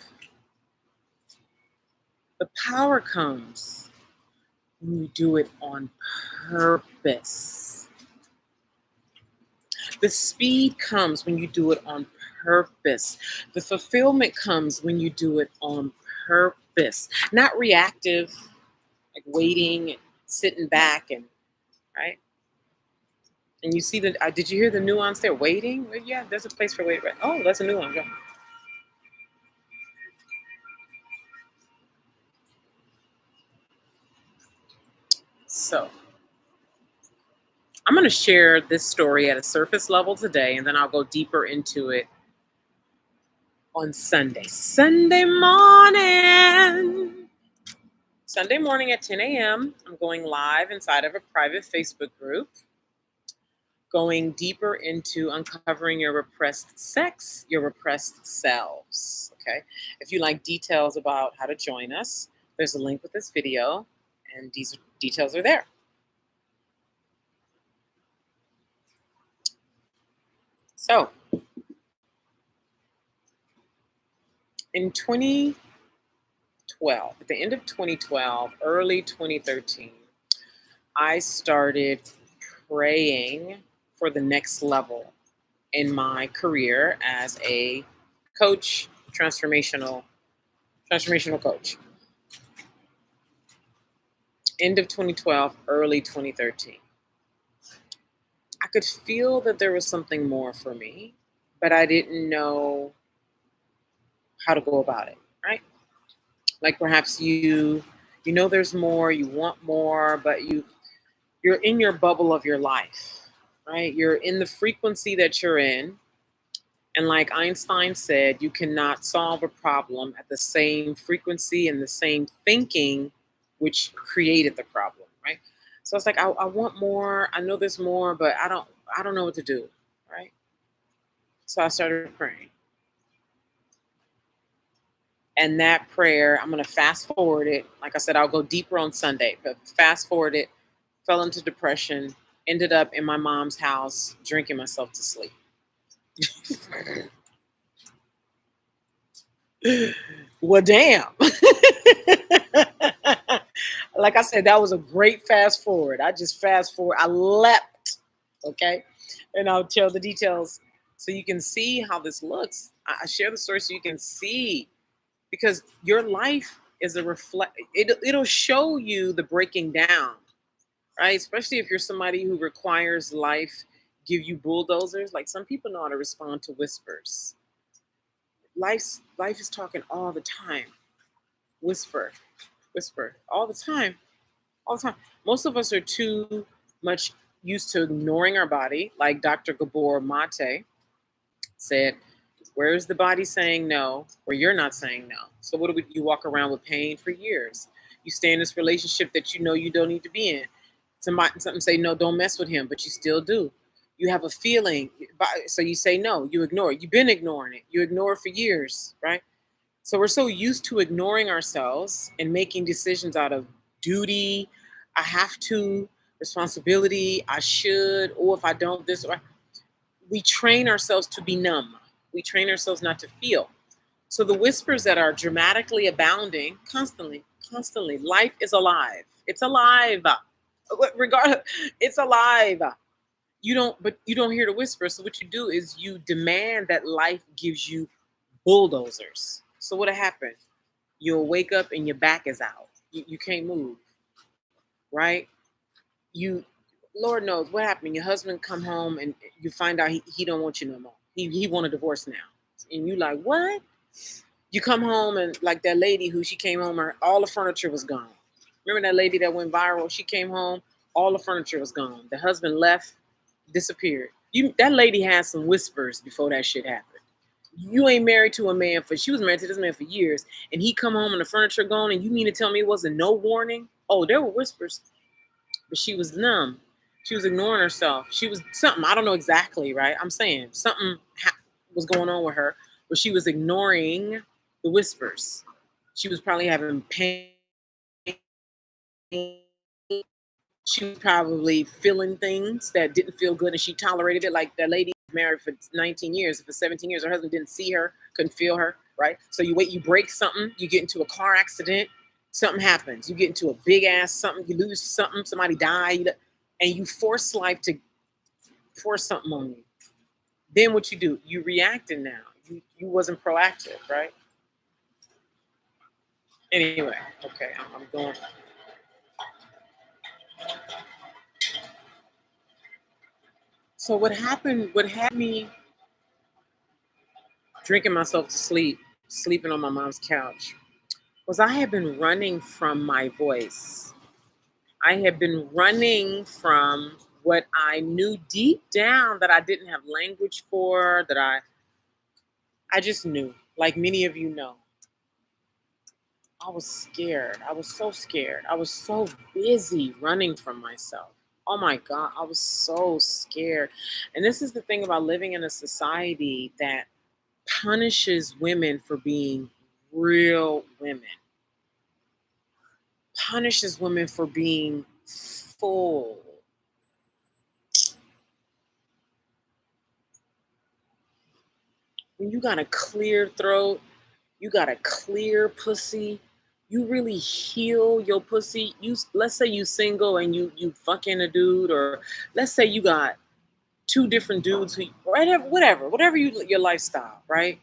The power comes when you do it on purpose. The speed comes when you do it on purpose. The fulfillment comes when you do it on purpose, not reactive, like waiting and sitting back and right. And you see the, did you hear the nuance there? Waiting? Well, yeah, there's a place for waiting. Right? Oh, that's a nuance. Yeah. So I'm going to share this story at a surface level today, and then I'll go deeper into it on Sunday. Sunday morning. Sunday morning at 10 a.m., I'm going live inside of a private Facebook group, going deeper into uncovering your repressed sex, your repressed selves. Okay. If you like details about how to join us, there's a link with this video, and these details are there. So, in 2012, at the end of 2012, early 2013, I started praying for the next level in my career as a coach, transformational coach. End of 2012, early 2013. I could feel that there was something more for me, but I didn't know how to go about it, right? Like perhaps you know there's more, you want more, but you're in your bubble of your life, right? You're in the frequency that you're in. And like Einstein said, you cannot solve a problem at the same frequency and the same thinking which created the problem, right? So it's like I want more. I know there's more, but I don't know what to do, right? So I started praying. And that prayer, I'm gonna fast forward it. Like I said, I'll go deeper on Sunday, but fast forward it, fell into depression, ended up in my mom's house drinking myself to sleep. Well, damn. Like I said, that was a great fast forward. I just fast forward. I leapt. Okay. And I'll tell the details so you can see how this looks. I share the story so you can see because your life is a reflect. It'll show you the breaking down, right? Especially if you're somebody who requires life give you bulldozers. Like some people know how to respond to whispers. Life is talking all the time. Whisper, whisper, all the time, all the time. Most of us are too much used to ignoring our body, like Dr. Gabor Mate said. Where is the body saying no, or you're not saying no? So what do you walk around with pain for years? You stay in this relationship that you know you don't need to be in. Something say no, don't mess with him, but you still do. You have a feeling, so you say no. You ignore it. You've been ignoring it. You ignore it for years, right? So we're so used to ignoring ourselves and making decisions out of duty, I have to, responsibility, I should, or if I don't, this. Or we train ourselves to be numb. We train ourselves not to feel. So the whispers that are dramatically abounding constantly, life is alive. It's alive. Regardless, it's alive. But you don't hear the whisper. So what you do is you demand that life gives you bulldozers. So what'll happen? You'll wake up and your back is out. You can't move, right? You, Lord knows what happened. Your husband come home and you find out he don't want you no more. He want a divorce now. And you like, what? You come home and like that lady who she came home, all the furniture was gone. Remember that lady that went viral? She came home, all the furniture was gone. The husband left, disappeared. That lady had some whispers before that shit happened. You ain't married to a man she was married to this man for years, and he come home and the furniture gone, and you mean to tell me it wasn't no warning? Oh, there were whispers, but she was numb. She was ignoring herself. She was something, I don't know exactly, right? I'm saying something was going on with her, but she was ignoring the whispers. She was probably having pain. She was probably feeling things that didn't feel good, and she tolerated it. Like that lady married for 19 years, for 17 years, her husband didn't see her, couldn't feel her, right? So you break something, you get into a car accident, something happens, you get into a big ass something, you lose something, somebody died, and you force life to force something on you. Then what you do? You reacting now. You wasn't proactive, right? Anyway, okay, I'm going. So what happened? What had me drinking myself to sleep, sleeping on my mom's couch, was I had been running from my voice. I had been running from what I knew deep down that I didn't have language for, that I just knew, like many of you know. I was scared. I was so scared. I was so busy running from myself. Oh my God, I was so scared. And this is the thing about living in a society that punishes women for being real women, punishes women for being full. When you got a clear throat, you got a clear pussy, you really heal your pussy. Let's say you single and you fucking a dude, or let's say you got two different dudes who whatever your lifestyle, right?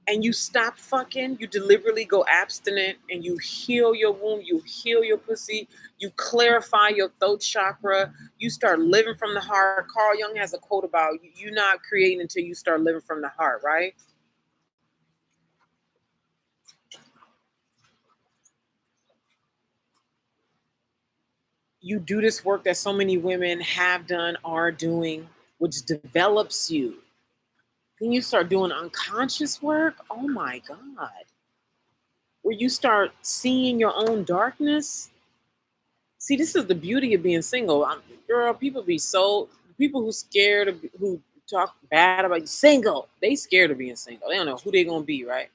And you stop fucking, you deliberately go abstinent and you heal your womb, you heal your pussy, you clarify your throat chakra, you start living from the heart. Carl Jung has a quote about you not creating until you start living from the heart, right? You do this work that so many women have done, are doing, which develops you. Then you start doing unconscious work. Oh my God. Where you start seeing your own darkness. See, this is the beauty of being single. Girl, people who scared of, who talk bad about you single, they scared of being single. They don't know who they're gonna be, right?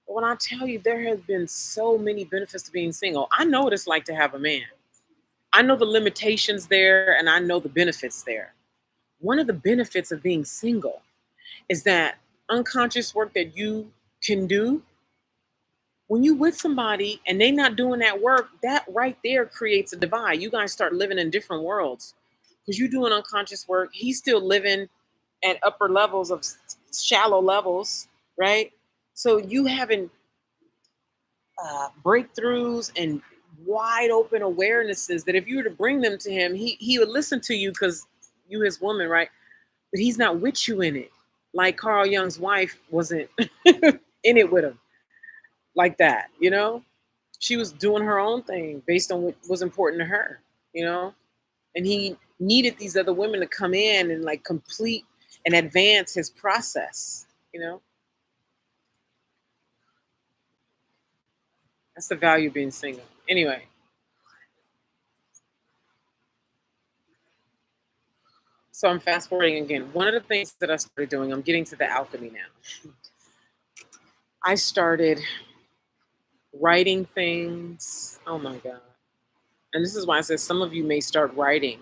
But when I tell you, there have been so many benefits to being single. I know what it's like to have a man. I know the limitations there, and I know the benefits there. One of the benefits of being single is that unconscious work that you can do when you with somebody and they not doing that work, that right there creates a divide. You guys start living in different worlds because you're doing unconscious work. He's still living at upper levels of shallow levels, right? So you having breakthroughs and wide open awarenesses that if you were to bring them to him, he would listen to you because you his woman, right? But he's not with you in it. Like Carl Jung's wife wasn't in it with him like that, you know? She was doing her own thing based on what was important to her, you know? And he needed these other women to come in and like complete and advance his process, you know? That's the value of being single. Anyway, so I'm fast forwarding again. One of the things that I started doing, I'm getting to the alchemy now. I started writing things. Oh my God. And this is why I said some of you may start writing.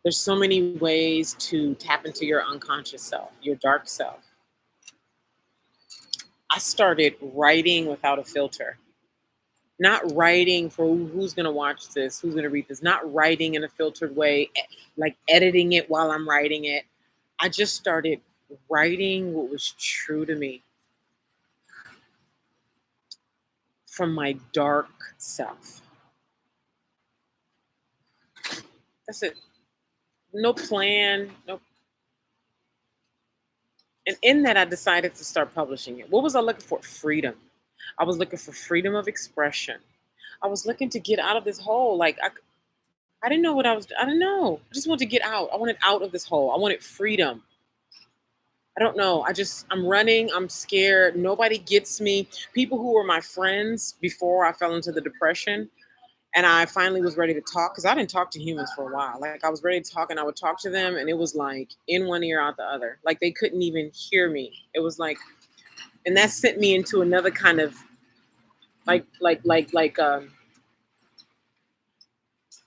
There's so many ways to tap into your unconscious self, your dark self. I started writing without a filter. Not writing for who's going to watch this, who's going to read this, not writing in a filtered way, like editing it while I'm writing it. I just started writing what was true to me from my dark self. That's it. No plan, no. And in that, I decided to start publishing it. What was I looking for? Freedom. I was looking for freedom of expression. I was looking to get out of this hole. I didn't know what I was. I don't know. I just wanted to get out. I wanted out of this hole. I wanted freedom. I don't know. I'm running. I'm scared. Nobody gets me. People who were my friends before I fell into the depression, and I finally was ready to talk because I didn't talk to humans for a while. Like I was ready to talk, and I would talk to them, and it was like in one ear, out the other. Like they couldn't even hear me. It was like, and that sent me into another kind of like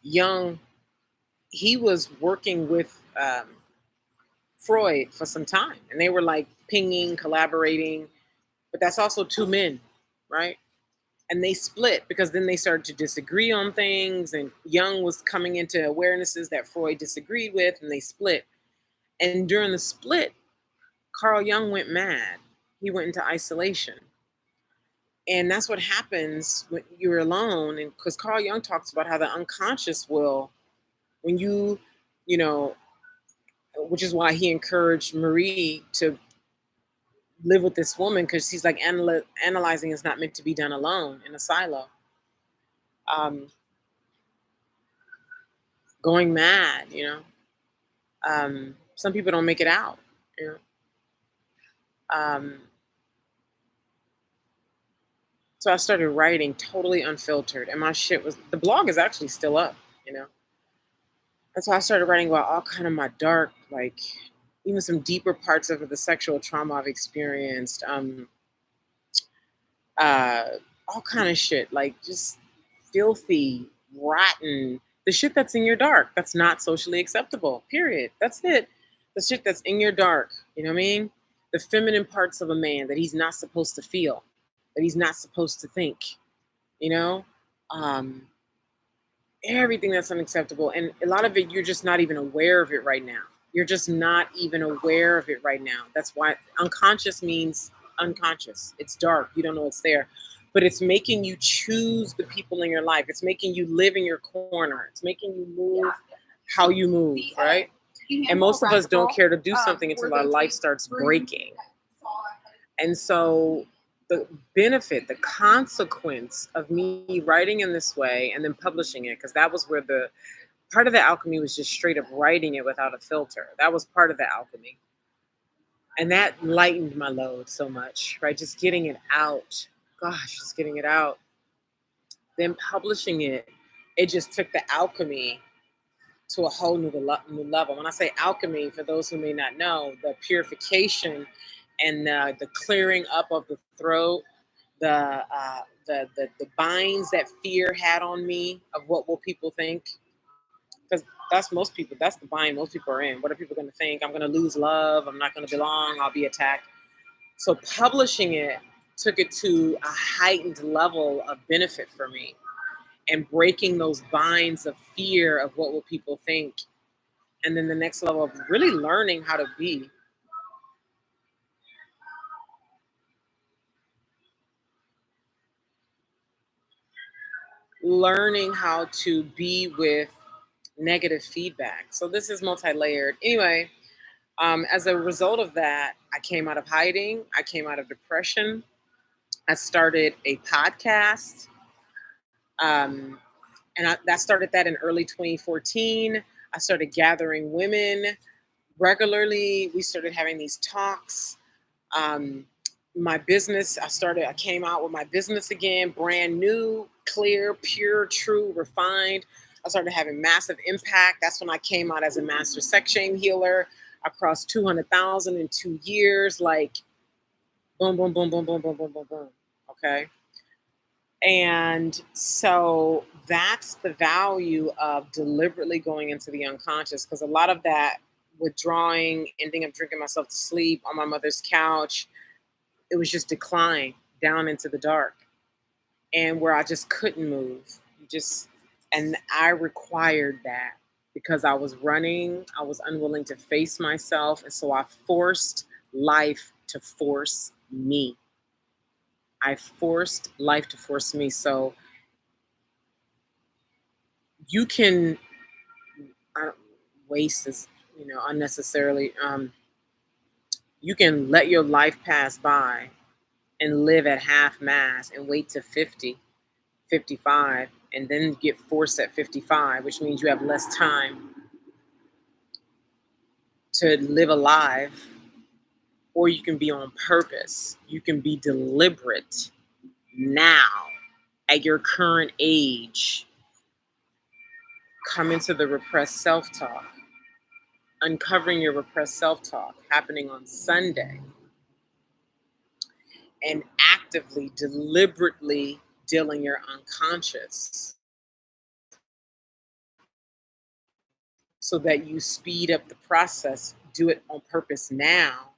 young. He was working with Freud for some time, and they were like pinging, collaborating. But that's also two men, right? And they split because then they started to disagree on things, and Jung was coming into awarenesses that Freud disagreed with, and they split. And during the split, Carl Jung went mad. He went into isolation. And that's what happens when you're alone. And because Carl Jung talks about how the unconscious will, when you know, which is why he encouraged Marie to live with this woman, because he's like analyzing is not meant to be done alone in a silo. Um, Going mad. Some people don't make it out. You know. Um, so I started writing totally unfiltered, and my shit was the blog is actually still up. You know. And so I started writing about all kind of my dark, like even some deeper parts of the sexual trauma I've experienced. Uh, all kind of shit, like just filthy, rotten, the shit that's in your dark, that's not socially acceptable. Period. That's it. The shit that's in your dark. You know what I mean? The feminine parts of a man that he's not supposed to feel, that he's not supposed to think. You know, um, everything that's unacceptable, and a lot of it you're just not even aware of it right now. You're just not even aware of it right now. That's why unconscious means unconscious. It's dark. You don't know it's there, but it's making you choose the people in your life. It's making you live in your corner. It's making you move how you move, right? And most of us don't care to do something until our life starts breaking. And so the benefit, the consequence of me writing in this way and then publishing it, because that was where the part of the alchemy was just straight up writing it without a filter. That was part of the alchemy. And that lightened my load so much, right? Just getting it out. Gosh, just getting it out. Then publishing it, it just took the alchemy to a whole new level. When I say alchemy, for those who may not know, the purification and the clearing up of the throat, the binds that fear had on me of what will people think, because that's most people. That's the bind most people are in. What are people going to think? I'm going to lose love. I'm not going to belong. I'll be attacked. So publishing it took it to a heightened level of benefit for me, and breaking those binds of fear of what will people think. And then the next level of really learning how to be. Learning how to be with negative feedback. So this is multi-layered. Anyway, as a result of that, I came out of hiding. I came out of depression. I started a podcast. That started that in early 2014. I started gathering women regularly. We started having these talks. Um, my business, I came out with my business again, brand new, clear, pure, true, refined. I started having massive impact. That's when I came out as a master sex shame healer. I crossed 200,000 in 2 years, like boom, boom, boom, boom, boom, boom, boom, boom, boom. Okay. And so that's the value of deliberately going into the unconscious, because a lot of that withdrawing, ending up drinking myself to sleep on my mother's couch, it was just decline down into the dark, and where I just couldn't move. And I required that because I was running, I was unwilling to face myself. And so I forced life to force me. I forced life to force me. So you can, I don't, waste is, unnecessarily. You can let your life pass by and live at half mass and wait to 50, 55, and then get forced at 55, which means you have less time to live alive. Or you can be on purpose. You can be deliberate now at your current age. Come into the repressed self-talk. Uncovering your repressed self-talk happening on Sunday. And actively, deliberately dealing your unconscious so that you speed up the process. Do it on purpose now.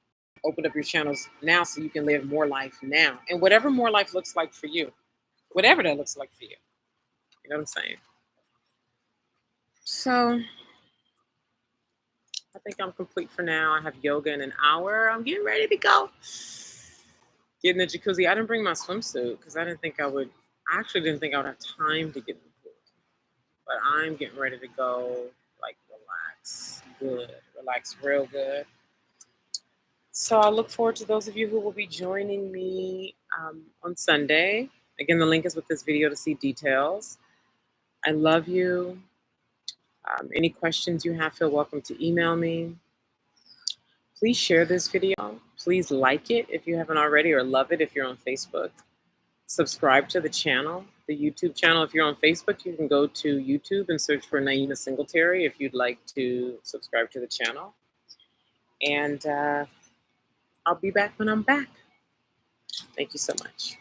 Open up your channels now so you can live more life now. And whatever more life looks like for you, whatever that looks like for you. You know what I'm saying? So I think I'm complete for now. I have yoga in an hour. I'm getting ready to go. Get in the jacuzzi. I didn't bring my swimsuit because I actually didn't think I would have time to get in the pool. But I'm getting ready to go, like, relax good, relax real good. So I look forward to those of you who will be joining me on Sunday. Again, the link is with this video to see details. I love you. Any questions you have, feel welcome to email me. Please share this video. Please like it if you haven't already, or love it if you're on Facebook. Subscribe to the channel, the YouTube channel. If you're on Facebook, you can go to YouTube and search for Naima Singletary if you'd like to subscribe to the channel. And I'll be back when I'm back. Thank you so much.